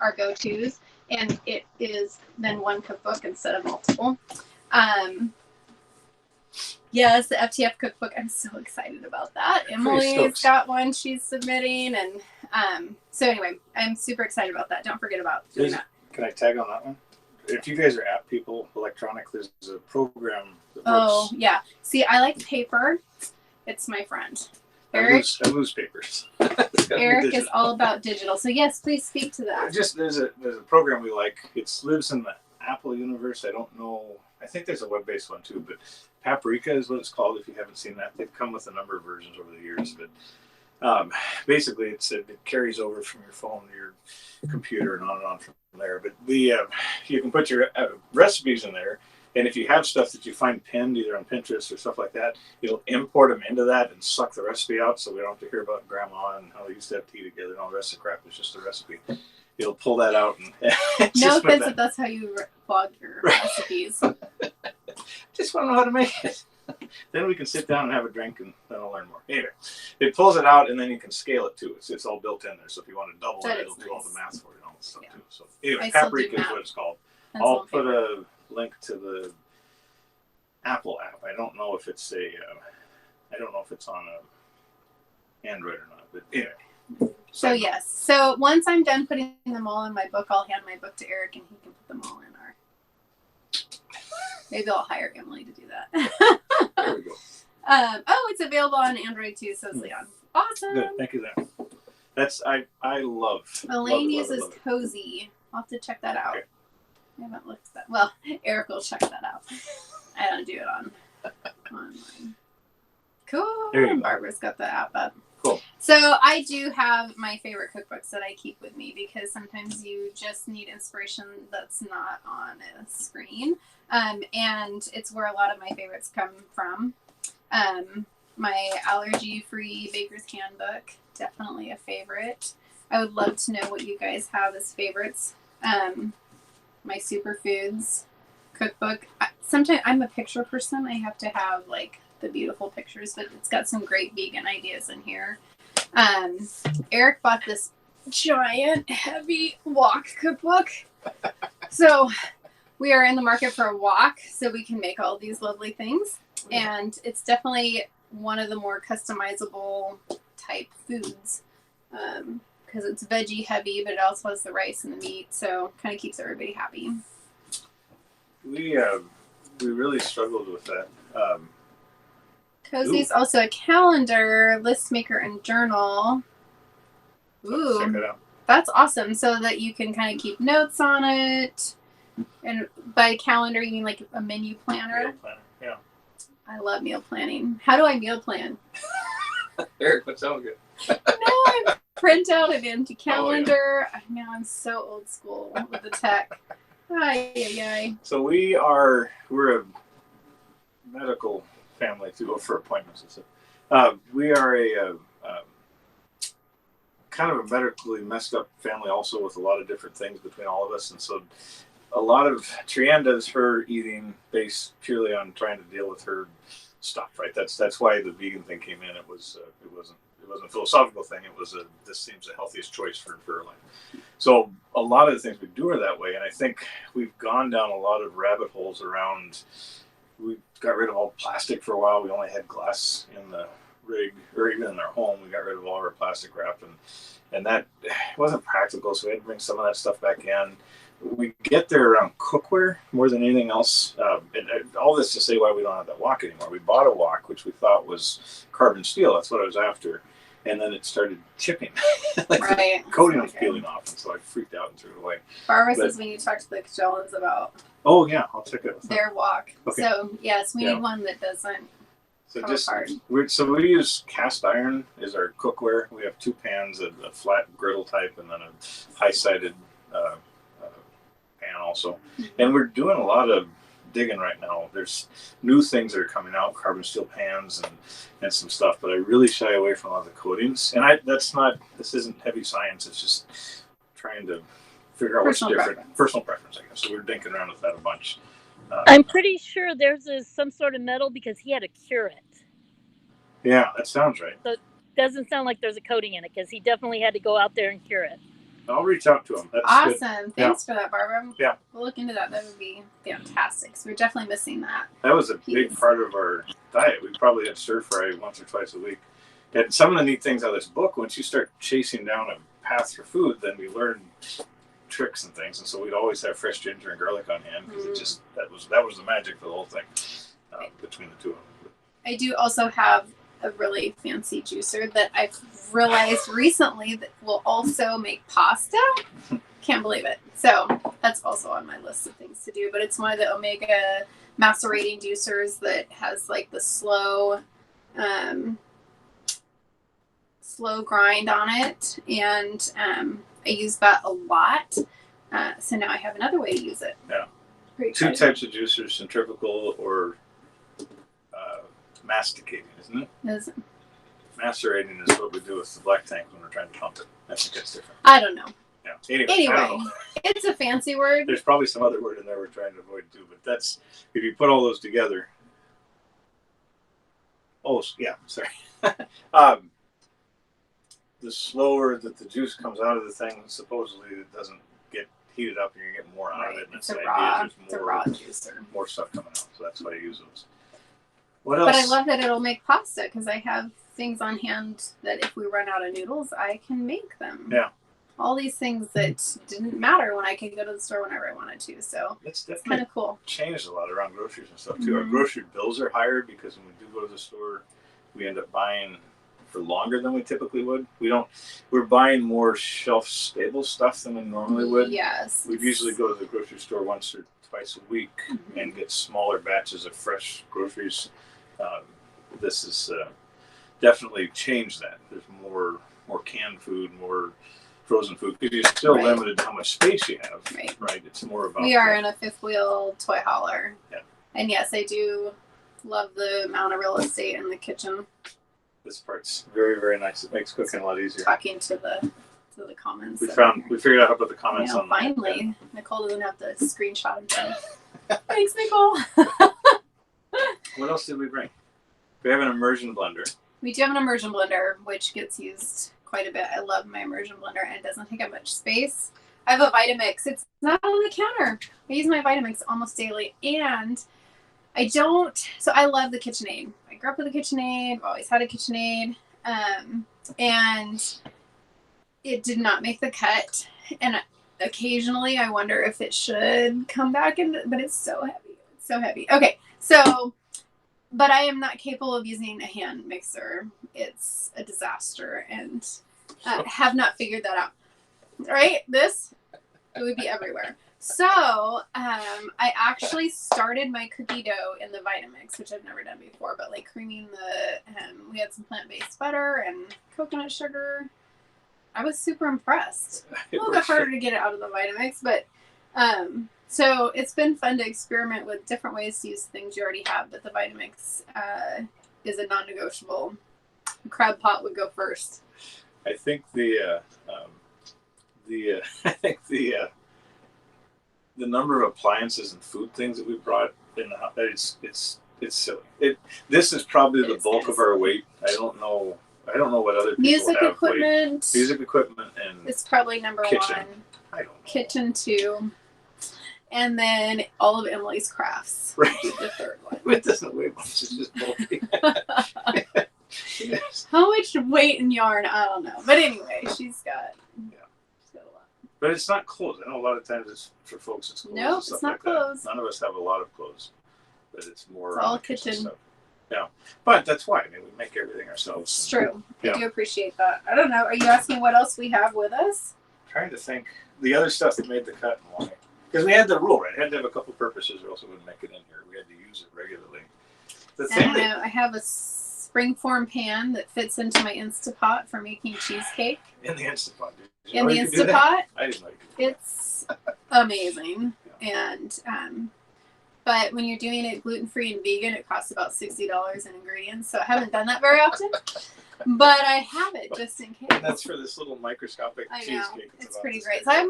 S3: our go-tos, and it is then one cookbook instead of multiple. Yes, the FTF cookbook. I'm so excited about that. Emily's got one she's submitting, and so anyway, I'm super excited about that. Don't forget about doing that.
S2: Can I tag on that one? If you guys are app people, electronic, there's a program that works.
S3: Oh, yeah. See, I like paper. It's my friend. Eric,
S2: I lose papers.
S3: Eric is all about digital. So yes, please speak to that.
S2: There's a program we like. It lives in the Apple universe. I don't know. I think there's a web-based one too, but Paprika is what it's called. If you haven't seen that, they've come with a number of versions over the years. But basically, it carries over from your phone to your computer and on from there. But you can put your recipes in there, and if you have stuff that you find pinned either on Pinterest or stuff like that, you'll import them into that and suck the recipe out, so we don't have to hear about grandma and how they used to have tea together and all the rest of the crap. It's just a recipe. You'll pull that out and
S3: no offense if that's how you blog your recipes.
S2: Just want to know how to make it. Then we can sit down and have a drink, and then I'll learn more. Anyway, it pulls it out, and then you can scale it too. It's all built in there, so if you want to double it, it'll do all the math for you and all this stuff too. So anyway, Paprika is what it's called. I'll put a link to the Apple app. I don't know if it's on a Android or not, but anyway.
S3: So yes. So once I'm done putting them all in my book, I'll hand my book to Eric, and he can put them all in our. Maybe I'll hire Emily to do that.
S2: There we go.
S3: It's available on Android too, says Leon. Awesome.
S2: Good. Thank you, then. I love.
S3: Elaine uses Cozy. I'll have to check that out. Okay. I haven't looked at that. Well, Eric will check that out. I don't do it online. Cool. And Barbara's got the app up.
S2: Cool.
S3: So I do have my favorite cookbooks that I keep with me because sometimes you just need inspiration that's not on a screen. And it's where a lot of my favorites come from. My allergy-free Baker's Handbook, definitely a favorite. I would love to know what you guys have as favorites. My Superfoods cookbook. Sometimes I'm a picture person. I have to have like the beautiful pictures, but it's got some great vegan ideas in here. Eric bought this giant heavy wok cookbook. So we are in the market for a wok so we can make all these lovely things. And it's definitely one of the more customizable type foods because it's veggie heavy, but it also has the rice and the meat. So kind of keeps everybody happy.
S2: We really struggled with that.
S3: Cozy's also a calendar, list maker, and journal. Ooh,
S2: check it out.
S3: That's awesome. So that you can kind of keep notes on it. And by calendar, you mean like a menu planner?
S2: Meal planner, yeah.
S3: I love meal planning. How do I meal plan?
S2: Eric, that sounds good.
S3: No, I print out an empty calendar. Oh, yeah. Now I'm so old school with the tech. Ay.
S2: So we're a medical family to go for appointments. We are a kind of a medically messed up family also with a lot of different things between all of us. And so a lot of Trianne does her eating based purely on trying to deal with her stuff, right? That's why the vegan thing came in. It wasn't a philosophical thing. It was this seems the healthiest choice for her life. So a lot of the things we do are that way. And I think we've gone down a lot of rabbit holes around. We got rid of all plastic for a while. We only had glass in the rig, or even in our home. We got rid of all our plastic wrap, and that wasn't practical. So we had to bring some of that stuff back in. We get there around cookware more than anything else. all this to say why we don't have that wok anymore. We bought a wok, which we thought was carbon steel. That's what I was after. And then it started chipping. Like
S3: Right.
S2: the coating was
S3: Okay.
S2: peeling off. And so I freaked out and threw it away.
S3: Barbara
S2: But-
S3: says we need to talk to the Cajolans about
S2: Oh, yeah. I'll check it out.
S3: their wok.
S2: Okay.
S3: So, yes, we
S2: Yeah.
S3: need one that doesn't
S2: So
S3: come
S2: just
S3: apart.
S2: we use cast iron as our cookware. We have 2 pans, a flat griddle type, and then a high-sided pan also. And we're doing a lot of digging right now. There's new things that are coming out, carbon steel pans and some stuff. But I really shy away from a lot of the coatings. And this isn't heavy science. It's just trying to figure out what's
S3: Personal
S2: different.
S3: preference.
S2: Personal preference, I guess. So we're dinking around with that a bunch.
S5: I'm pretty sure theirs is some sort of metal because he had to cure it.
S2: Yeah, that sounds right.
S5: Doesn't sound like there's a coating in it because he definitely had to go out there and cure it.
S2: I'll reach out to him. That's good.
S3: Awesome. Thanks for that, Barbara.
S2: Yeah.
S3: We'll look into that. That would be fantastic. So we're definitely missing that.
S2: That was a big
S3: Piece.
S2: part of our diet. We probably had stir fry once or twice a week. And some of the neat things out of this book, once you start chasing down a path for food, then we learn tricks and things. And so we'd always have fresh ginger and garlic on hand because it just that was the magic for the whole thing between the two of them.
S3: I do also have a really fancy juicer that I've realized recently that will also make pasta. Can't believe it. So that's also on my list of things to do. But it's one of the Omega macerating juicers that has like the slow grind on it, and I use that a lot. So now I have another way to use it.
S2: Yeah.
S3: Pretty
S2: 2
S3: excited.
S2: types of juicers, centrifugal or masticating, isn't it?
S3: Is-
S2: Macerating is what we do with the black tank when we're trying to pump it. I think that's different.
S3: I don't know.
S2: Yeah. Anyway, I
S3: Anyway,
S2: don't know.
S3: it's a fancy word.
S2: There's probably some other word in there we're trying to avoid too, but that's if you put all those together. Oh, yeah, sorry. The slower that the juice comes out of the thing, supposedly it doesn't get heated up and you get more out of it. And
S3: It's
S2: the
S3: a
S2: idea
S3: raw,
S2: is
S3: it's a
S2: there's
S3: raw juicer.
S2: more stuff coming out. So that's why I use those. What else?
S3: But I love that it'll make pasta because I have things on hand that if we run out of noodles, I can make them.
S2: Yeah.
S3: All these things that didn't matter when I could go to the store whenever I wanted to. So
S2: It's
S3: it's kind
S2: definitely
S3: of cool.
S2: changed a lot around groceries and stuff too. Our
S3: Mhm.
S2: grocery bills are higher because when we do go to the store, we end up buying for longer than we typically would. We're buying more shelf stable stuff than we normally would.
S3: Yes.
S2: We'd usually go to the grocery store once or twice a week
S3: Mhm.
S2: and get smaller batches of fresh groceries. This has definitely changed that. There's more canned food, more frozen food because you're still
S3: Right.
S2: limited to how much space you have.
S3: Right.
S2: It's more about
S3: We are in a fifth wheel toy hauler.
S2: Yeah.
S3: And yes, I do love the amount of real estate in the kitchen.
S2: this part's very, very nice. It makes cooking a lot easier.
S3: Talking to the comments.
S2: We
S3: that-
S2: figured out how to put the comments
S3: Yeah,
S2: on.
S3: finally. Nicole doesn't have to screenshot them. Thanks, Nicole.
S2: What else did we bring? We have an immersion blender.
S3: We do have an immersion blender, which gets used quite a bit. I love my immersion blender, and it doesn't take up much space. I have a Vitamix. It's not on the counter. I use my Vitamix almost daily, and I don't. So I love the KitchenAid. I grew up with a KitchenAid. I've always had a KitchenAid, and it did not make the cut. And occasionally, I wonder if it should come back in, but it's so heavy. It's so heavy. Okay, so. But I am not capable of using a hand mixer. It's a disaster, and have not figured that out. Right? It would be everywhere. So I actually started my cookie dough in the Vitamix, which I've never done before, but like creaming we had some plant-based butter and coconut sugar. I was super impressed. A little bit harder to get it out of the Vitamix, but so it's been fun to experiment with different ways to use things you already have, but the Vitamix is a non-negotiable. Crab pot would go first.
S2: I think the number of appliances and food things that we brought in the house, it's silly. This is probably the
S3: It's
S2: bulk
S3: kinda
S2: of our weight. I don't know what other people
S3: Music
S2: have weight.
S3: equipment.
S2: Music equipment and
S3: It's probably number
S2: kitchen.
S3: one.
S2: I don't know.
S3: Kitchen 2. And then all of Emily's crafts.
S2: Right.
S3: The third one.
S2: It doesn't weigh much. It's just bulky. Yes.
S3: How much weight in yarn? I don't know. But anyway, she's got a lot.
S2: But it's not clothes. I know a lot of times it's for folks. It's clothes.
S3: Nope,
S2: and stuff
S3: it's not
S2: like
S3: clothes.
S2: That. None of us have a lot of clothes. but it's more
S3: It's all
S2: on the kitchen
S3: kitchen.
S2: stuff. Yeah, but that's why. I mean, we make everything ourselves.
S3: It's true.
S2: Yeah.
S3: I do appreciate that. I don't know. Are you asking what else we have with us?
S2: I'm trying to think the other stuff that made the cut and why. Because we had the rule, right? It had to have a couple purposes, or else it wouldn't make it in here. We had to use it regularly. The
S3: I
S2: thing
S3: don't
S2: that
S3: know. I have a springform pan that fits into my Instapot for making cheesecake.
S2: in the Instapot.
S3: In the Instapot,
S2: I didn't like it.
S3: it's amazing. And but when you're doing it gluten-free and vegan, it costs about $60 in ingredients. So I haven't done that very often, but I have it just in case.
S2: And that's for this little microscopic
S3: I know.
S2: cheesecake.
S3: It's
S2: about
S3: pretty
S2: this
S3: great.
S2: big.
S3: So I'm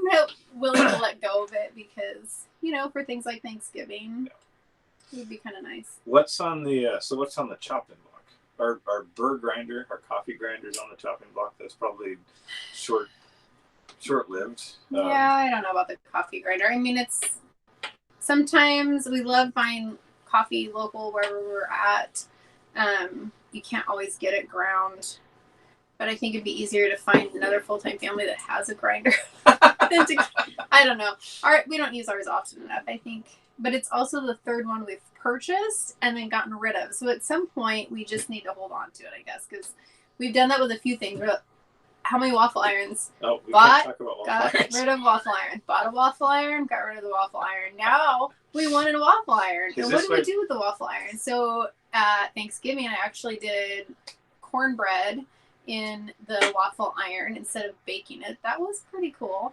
S3: willing to let go of it because, you know, for things like Thanksgiving, it would be kind of nice.
S2: What's on the what's on the chopping block? Our burr grinder, our coffee grinder's on the chopping block. That's probably short-lived.
S3: Yeah, I don't know about the coffee grinder. I mean, it's sometimes we love buying coffee local wherever we're at. You can't always get it ground, but I think it'd be easier to find another full-time family that has a grinder than to. I don't know. We don't use ours often enough, I think, but it's also the third one we've purchased and then gotten rid of. So at some point, we just need to hold on to it, I guess, because we've done that with a few things. How many waffle irons?
S2: Oh, we
S3: Bought,
S2: can't talk about waffle
S3: got
S2: irons.
S3: rid of waffle iron. Bought a waffle iron, got rid of the waffle iron. Now we wanted a waffle iron.
S2: Is
S3: And
S2: this
S3: what do we
S2: like-
S3: do with the waffle iron? So at Thanksgiving, I actually did cornbread in the waffle iron instead of baking it. That was pretty cool.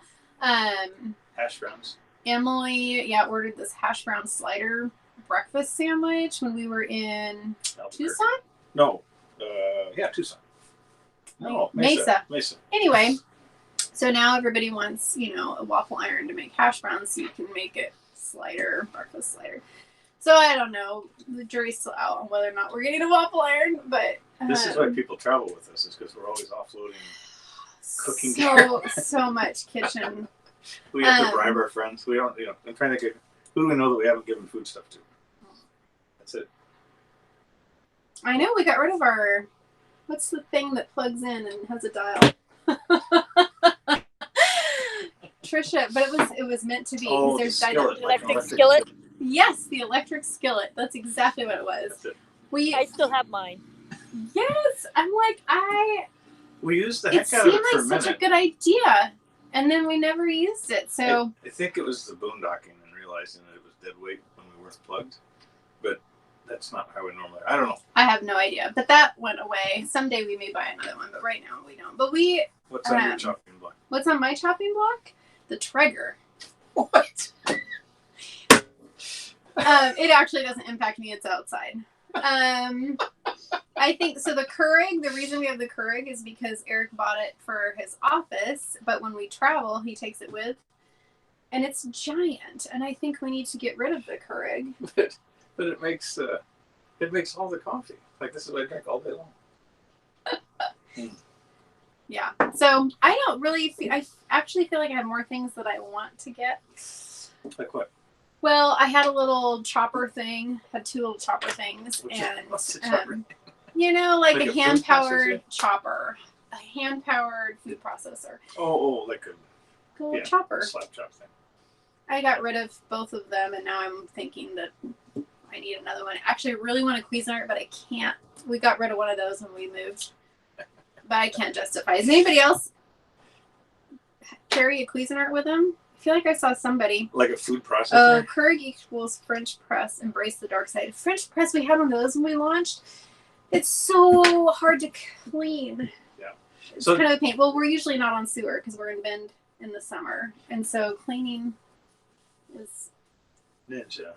S2: Hashbrowns.
S3: Emily, ordered this hash brown slider breakfast sandwich when we were in
S2: Albuquerque.
S3: Tucson.
S2: No. Tucson. No, Mesa.
S3: Anyway, so now everybody wants, a waffle iron to make hash browns so you can make it breakfast slider. So I don't know. The jury's still out on whether or not we're getting a waffle iron, but
S2: This is why people travel with us, is because we're always offloading cooking.
S3: so much kitchen.
S2: We have to bribe our friends. We don't, I'm trying to think, who do we know that we haven't given food stuff to? That's it.
S3: I know we got rid of our. What's the thing that plugs in and has a dial? Trisha, but it was meant to be.
S2: Oh,
S3: There's
S2: the skillet,
S3: dynamic.
S2: like an
S5: Electric skillet.
S3: Yes, the electric skillet. That's exactly what it was.
S2: That's it.
S5: I still have mine.
S3: Yes, I'm like
S2: We used the
S3: It
S2: heck out of
S3: seemed
S2: it for
S3: like
S2: a
S3: such a
S2: minute.
S3: good idea, and then we never used it. So
S2: I think it was the boondocking and realizing that it was dead weight when we weren't plugged. But that's not how we normally. I don't know.
S3: I have no idea, but that went away. Someday we may buy another one, but right now we don't. But
S2: What's on your chopping block?
S3: what's on my chopping block? The Traeger.
S2: What?
S3: It actually doesn't impact me. It's outside. I think so. The Keurig. The reason we have the Keurig is because Eric bought it for his office, but when we travel, he takes it with, and it's giant. And I think we need to get rid of the Keurig.
S2: But it makes all the coffee. Like, this is what I drink all day long.
S3: Yeah. So I don't really. I actually feel like I have more things that I want to get.
S2: Like what?
S3: Well, I had a little chopper thing. Had two little chopper things,
S2: What's a
S3: and
S2: chopper?
S3: like
S2: Like
S3: a
S2: a food
S3: hand-powered
S2: processor?
S3: chopper, a hand-powered food processor,
S2: Like
S3: a little
S2: a
S3: chopper.
S2: slap chop thing.
S3: I got rid of both of them, and now I'm thinking that I need another one. Actually, I really want a Cuisinart, but I can't. We got rid of one of those when we moved, but I can't justify. Does anybody else carry a Cuisinart with them? I feel like I saw somebody.
S2: Like a food processor?
S3: Keurig equals French press. Embrace the dark side. French press. We had one of those when we launched. It's so hard to clean.
S2: Yeah.
S3: It's
S2: So-
S3: kind of a pain. Well, we're usually not on sewer because we're in Bend in the summer, and so cleaning is.
S2: Ninja.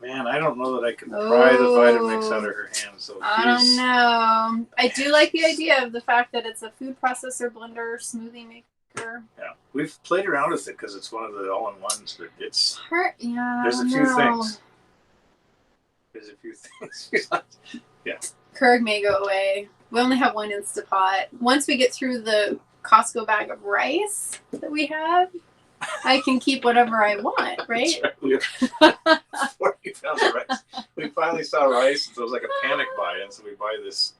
S2: Man, I don't know that I can pry the Vitamix out of her hand. So
S3: I don't know. I do like the idea of the fact that it's a food processor, blender, smoothie maker.
S2: Yeah, we've played around with it because it's one of the all-in-ones, but it's
S3: Yeah.
S2: there's a few things. There's a few things.
S3: Keurig may go away. We only have one Instapot. Once we get through the Costco bag of rice that we have, I can keep whatever I want, right?
S2: That's right. We have 40 pounds of rice. We finally saw rice, and so it was like a panic buy, and so we buy this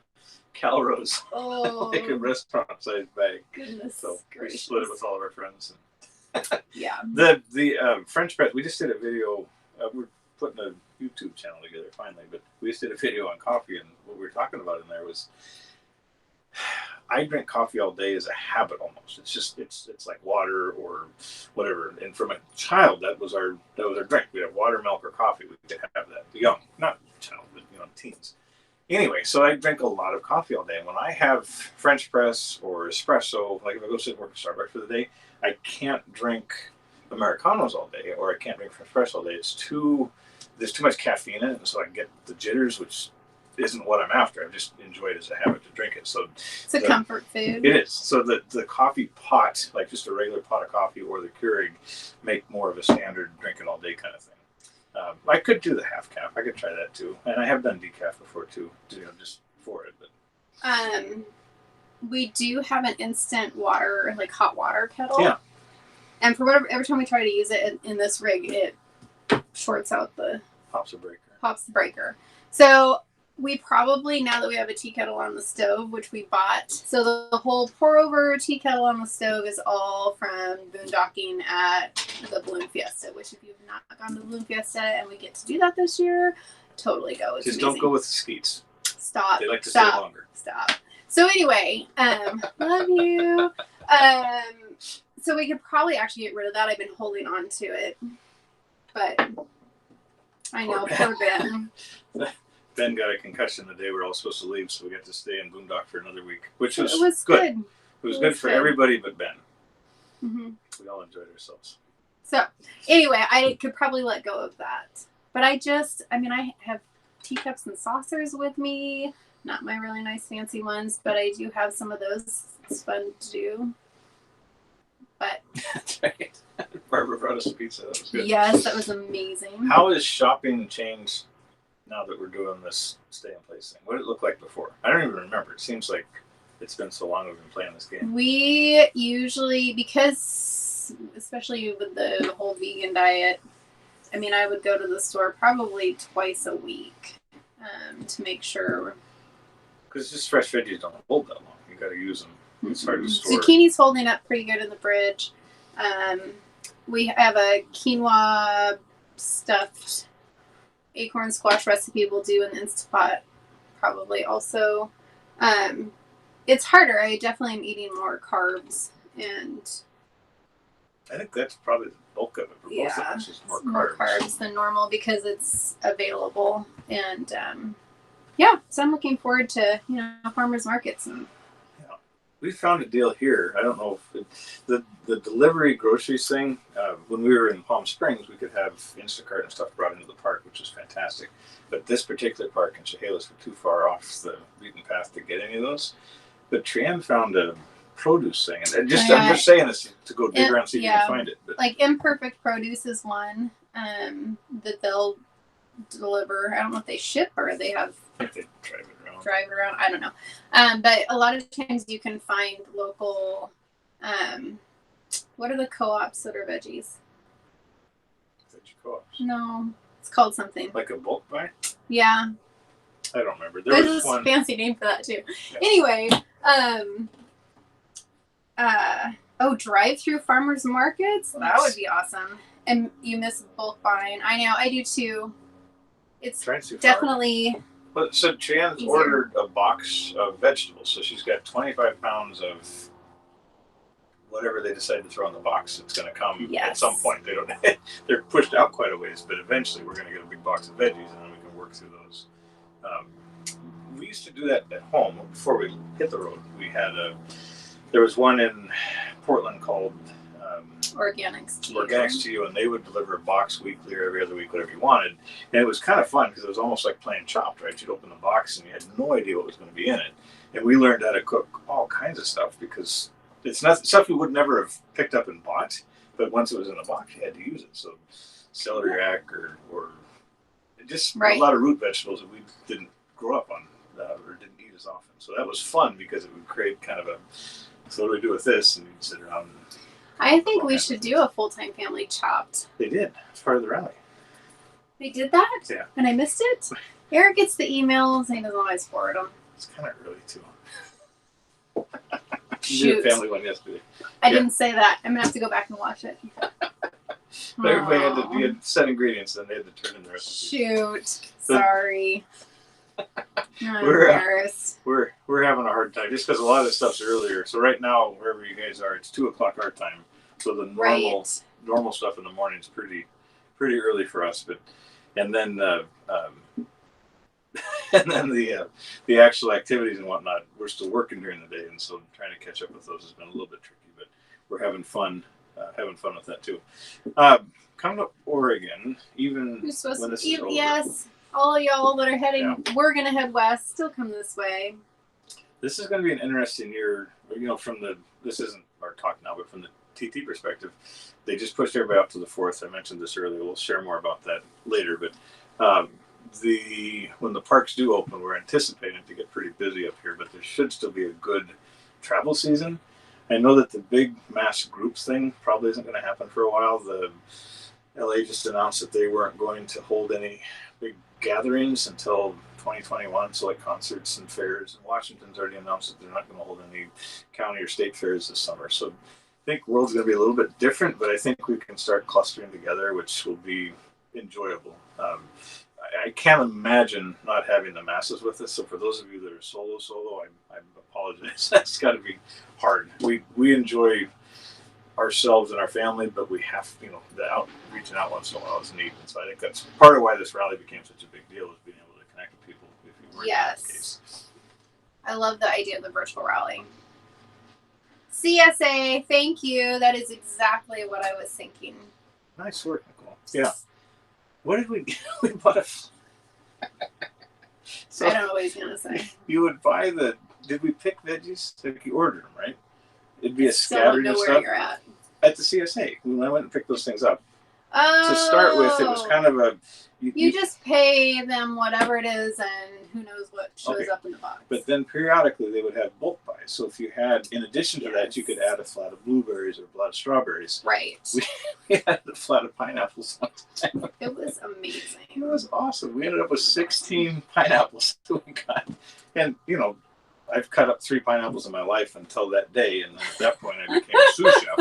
S2: Calrose,
S3: Oh,
S2: like a restaurant-sized bag.
S3: goodness
S2: So we
S3: gracious.
S2: split it with all of our friends.
S3: Yeah.
S2: The French press. We just did a video. We're putting YouTube channel together finally. But we just did a video on coffee, and what we were talking about in there was I drink coffee all day as a habit almost. It's just it's like water or whatever. And from a child, that was our drink. We'd have water, milk, or coffee. We could have that. Young, not child, but teens. Anyway, so I drink a lot of coffee all day. And when I have French press or espresso, like if I go sit and work at Starbucks for the day, I can't drink Americanos all day, or I can't drink French press all day. There's too much caffeine in it, and so I get the jitters, which isn't what I'm after. I just enjoy it as a habit to drink it. So
S3: it's a comfort food.
S2: It is. So the coffee pot, like just a regular pot of coffee or the Keurig, make more of a standard drink it all day kind of thing. I could do the half calf. I could try that too, and I have done decaf before too, just for it. But
S3: we do have an instant water, like hot water kettle.
S2: Yeah.
S3: And for whatever, every time we try to use it in this rig, it shorts out
S2: pops the
S3: breaker. So we probably, now that we have a tea kettle on the stove, which we bought, so the whole pour over tea kettle on the stove is all from boondocking at the Balloon Fiesta, which if you've not gone to the Balloon Fiesta and we get to do that this year, totally go. It's
S2: just
S3: amazing.
S2: Don't go with the skeets.
S3: Stop.
S2: They like to stay longer.
S3: Stop. So anyway, love you. So we could probably actually get rid of that. I've been holding on to it, but I know, poor Ben.
S2: Ben got a concussion the day we were all supposed to leave, so we got to stay in Boondock for another week, which was, good. It was good for everybody but Ben.
S3: Mm-hmm.
S2: We all enjoyed ourselves.
S3: So anyway, I could probably let go of that. But I have teacups and saucers with me. Not my really nice fancy ones, but I do have some of those. It's fun to do. But
S2: that's right. Barbara brought us a pizza. That was good.
S3: Yes, that was amazing.
S2: How has shopping changed now that we're doing this stay in place thing? What did it look like before? I don't even remember. It seems like it's been so long we've been playing this game.
S3: We usually, because especially with the whole vegan diet, I would go to the store probably twice a week to make sure.
S2: Because just fresh veggies don't hold that long. You got to use them. It's hard to store.
S3: Zucchini's holding up pretty good in the fridge. We have a quinoa stuffed acorn squash recipe we'll do in the Instapot probably also. It's harder. I definitely am eating more carbs, and
S2: I think that's probably the bulk of it for both of us, is more
S3: carbs than normal because it's available. And so I'm looking forward to farmers markets. And
S2: we found a deal here. I don't know if the delivery groceries thing, when we were in Palm Springs, we could have Instacart and stuff brought into the park, which was fantastic. But this particular park in Chehalis were too far off the beaten path to get any of those. But Trian found a produce thing. And I'm just saying this to go dig around and see if you can find it. But
S3: like Imperfect Produce is one that they'll deliver. I don't know if they ship or they have.
S2: I think they drive it
S3: around. I don't know. But a lot of times you can find local, what are the co-ops that are veggies?
S2: Veggie co-ops?
S3: No, it's called something.
S2: Like a bulk buy?
S3: Yeah.
S2: I don't remember.
S3: There's a fancy name for that too. Yeah. Anyway, drive-through farmers markets? That would be awesome. And you miss bulk buying. I know, I do too. It's definitely...
S2: Well, so Trian's ordered a box of vegetables. So she's got 25 pounds of whatever they decide to throw in the box. It's going to come at some point. They're pushed out quite a ways, but eventually we're going to get a big box of veggies and then we can work through those. We used to do that at home before we hit the road. There was one in Portland called
S3: Organics
S2: to You, and they would deliver a box weekly or every other week, whatever you wanted. And it was kind of fun because it was almost like playing Chopped, right? You'd open the box and you had no idea what was going to be in it. And we learned how to cook all kinds of stuff because it's not stuff we would never have picked up and bought, but once it was in the box, you had to use it. So celery rack or just a lot of root vegetables that we didn't grow up on or didn't eat as often. So that was fun because it would create kind of so what do we do with this? And you'd sit around and
S3: I think we should do a Full-Time Family Chopped.
S2: They did. It's part of the rally.
S3: They did that?
S2: Yeah.
S3: And I missed it? Eric gets the emails and he doesn't always forward them.
S2: It's kind of early, too.
S3: Shoot.
S2: You did a family one yesterday.
S3: I didn't say that. I'm going to have to go back and watch it.
S2: Everybody had to be set ingredients, then they had to turn in the recipes.
S3: Shoot. Sorry. I'm
S2: We're,
S3: embarrassed.
S2: We're having a hard time just because a lot of this stuff's earlier. So right now, wherever you guys are, it's 2:00 our time. So the normal stuff in the morning is pretty early for us. But and then the actual activities and whatnot, we're still working during the day, and so trying to catch up with those has been a little bit tricky. But we're having fun with that too. Coming to Oregon, even
S3: You're supposed
S2: when
S3: to
S2: this is over.
S3: yes. All y'all that are heading, we're gonna head west. Still come this way.
S2: This is going to be an interesting year. You know, this isn't our talk now, but from the TT perspective, they just pushed everybody up to the 4th. I mentioned this earlier. We'll share more about that later. But when the parks do open, we're anticipating to get pretty busy up here. But there should still be a good travel season. I know that the big mass groups thing probably isn't going to happen for a while. The LA just announced that they weren't going to hold any big gatherings until 2021, so like concerts and fairs. And Washington's already announced that they're not going to hold any county or state fairs this summer. So I think world's going to be a little bit different, but I think we can start clustering together, which will be enjoyable. I can't imagine not having the masses with us. So for those of you that are solo, I apologize. That's got to be hard. We enjoy ourselves and our family, but we have, the reaching out once in a while is neat. And so I think that's part of why this rally became such a big deal, is being able to connect with people. If you weren't in that case.
S3: I love the idea of the virtual rally. CSA, thank you. That is exactly what I was thinking.
S2: Nice work, Nicole. Yeah. What did we get? We bought a... So
S3: I don't know what he's gonna say.
S2: You would buy did we pick veggies? Like you ordered them, right? It'd be a
S3: Still don't
S2: scattering
S3: know
S2: of
S3: where
S2: stuff.
S3: you're at.
S2: At the CSA, when I went and picked those things up.
S3: Oh,
S2: To start with, it was kind of a...
S3: You just pay them whatever it is, and who knows what shows up in the box.
S2: But then periodically they would have bulk buys. So if you had, in addition to that, you could add a flat of blueberries or a flat of strawberries.
S3: Right.
S2: We had a flat of pineapples sometimes.
S3: It was amazing.
S2: It was awesome. We ended up with 16 pineapples that we got. And, I've cut up 3 pineapples in my life until that day, and then at that point I became a sous chef.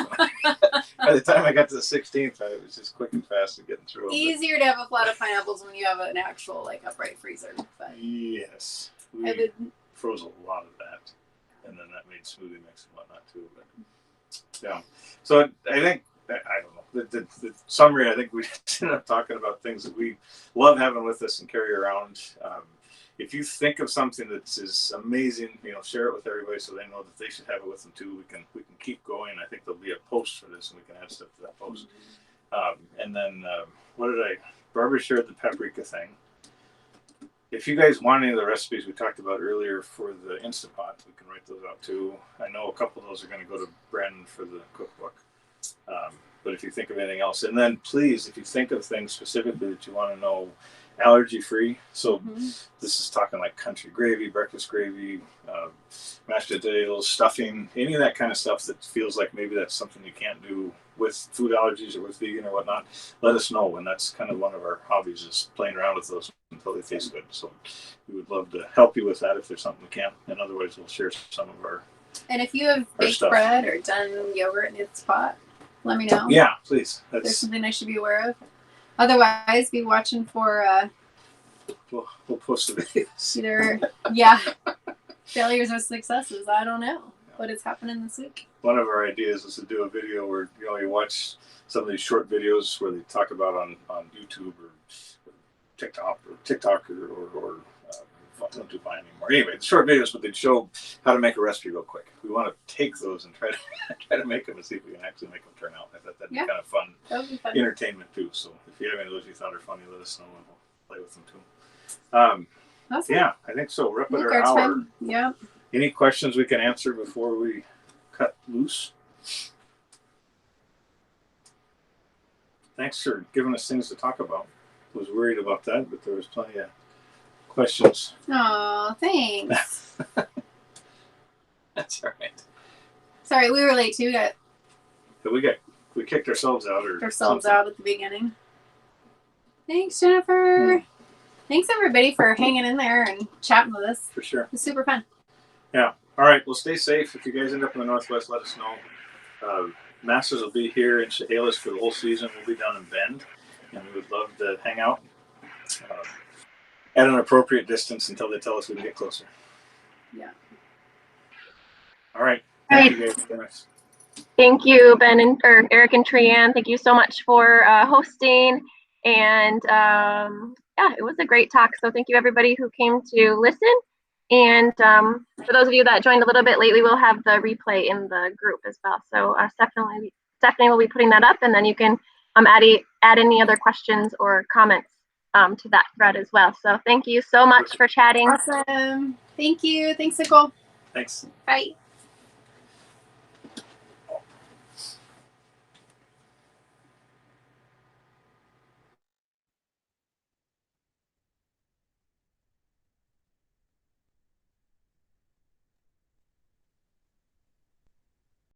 S2: By the time I got to the 16th, it was just quick and fast and getting through them.
S3: Easier to have a flat of pineapples when you have an actual upright freezer. But
S2: yes, we froze a lot of that, and then that made smoothie mix and whatnot too. But yeah, so I think I don't know the summary. I think we ended up talking about things that we love having with us and carry around. If you think of something that is amazing, share it with everybody so they know that they should have it with them too. We can keep going. I think there'll be a post for this, and we can add stuff to that post. And then Barbara shared the paprika thing. If you guys want any of the recipes we talked about earlier for the Instant Pot, we can write those out too. I know a couple of those are going to go to Brandon for the cookbook. But if you think of anything else, and then please, if you think of things specifically that you want to know, allergy free. So this is talking like country gravy, breakfast gravy, mashed potatoes, stuffing, any of that kind of stuff that feels like maybe that's something you can't do with food allergies or with vegan or whatnot. Let us know. And that's kind of one of our hobbies, is playing around with those until they taste good. So we would love to help you with that if there's something we can. And otherwise we'll share some of our...
S3: And if you have baked
S2: stuff.
S3: bread or done yogurt in its pot, let me know.
S2: Yeah, please.
S3: There's something I should be aware of. Otherwise, be watching for
S2: we'll post the videos.
S3: either failures or successes. I don't know, but it's happening this week.
S2: One of our ideas was to do a video where you watch some of these short videos where they talk about on YouTube or TikTok or I don't do Vine anymore. Anyway, the short videos, but they'd show how to make a recipe real quick. We want to take those and try to make them and see if we can actually make them turn out. I thought that'd be kind of fun.
S3: That would be fun.
S2: Entertainment too. So if you have any of those you thought are funny, let us know and we'll play with them too.
S3: Awesome.
S2: Yeah, I think so. We're up at
S3: Look,
S2: our hour.
S3: time. Yeah.
S2: Any questions we can answer before we cut loose? Thanks for giving us things to talk about. I was worried about that, but there was plenty of questions.
S3: Oh, thanks.
S2: That's all right.
S3: Sorry, we were late too.
S2: But we kicked ourselves out
S3: Out at the beginning. Thanks, Jennifer. Thanks everybody for hanging in there and chatting with us.
S2: For sure.
S3: It was super fun.
S2: Yeah. All right. Well, stay safe. If you guys end up in the Northwest, let us know. Masters will be here in Chehalis for the whole season. We'll be down in Bend, and we would love to hang out at an appropriate distance until they tell us we can get closer.
S3: Yeah.
S2: All right. Thank you guys very much.
S1: Thank you, Ben or Eric and Trianne. Thank you so much for hosting. And yeah, it was a great talk. So thank you everybody who came to listen. And for those of you that joined a little bit late, we will have the replay in the group as well. So Stephanie will be putting that up, and then you can add any other questions or comments to that thread as well. So thank you so much for chatting.
S3: Awesome. Thank you. Thanks, Nicole.
S2: Thanks.
S3: Bye.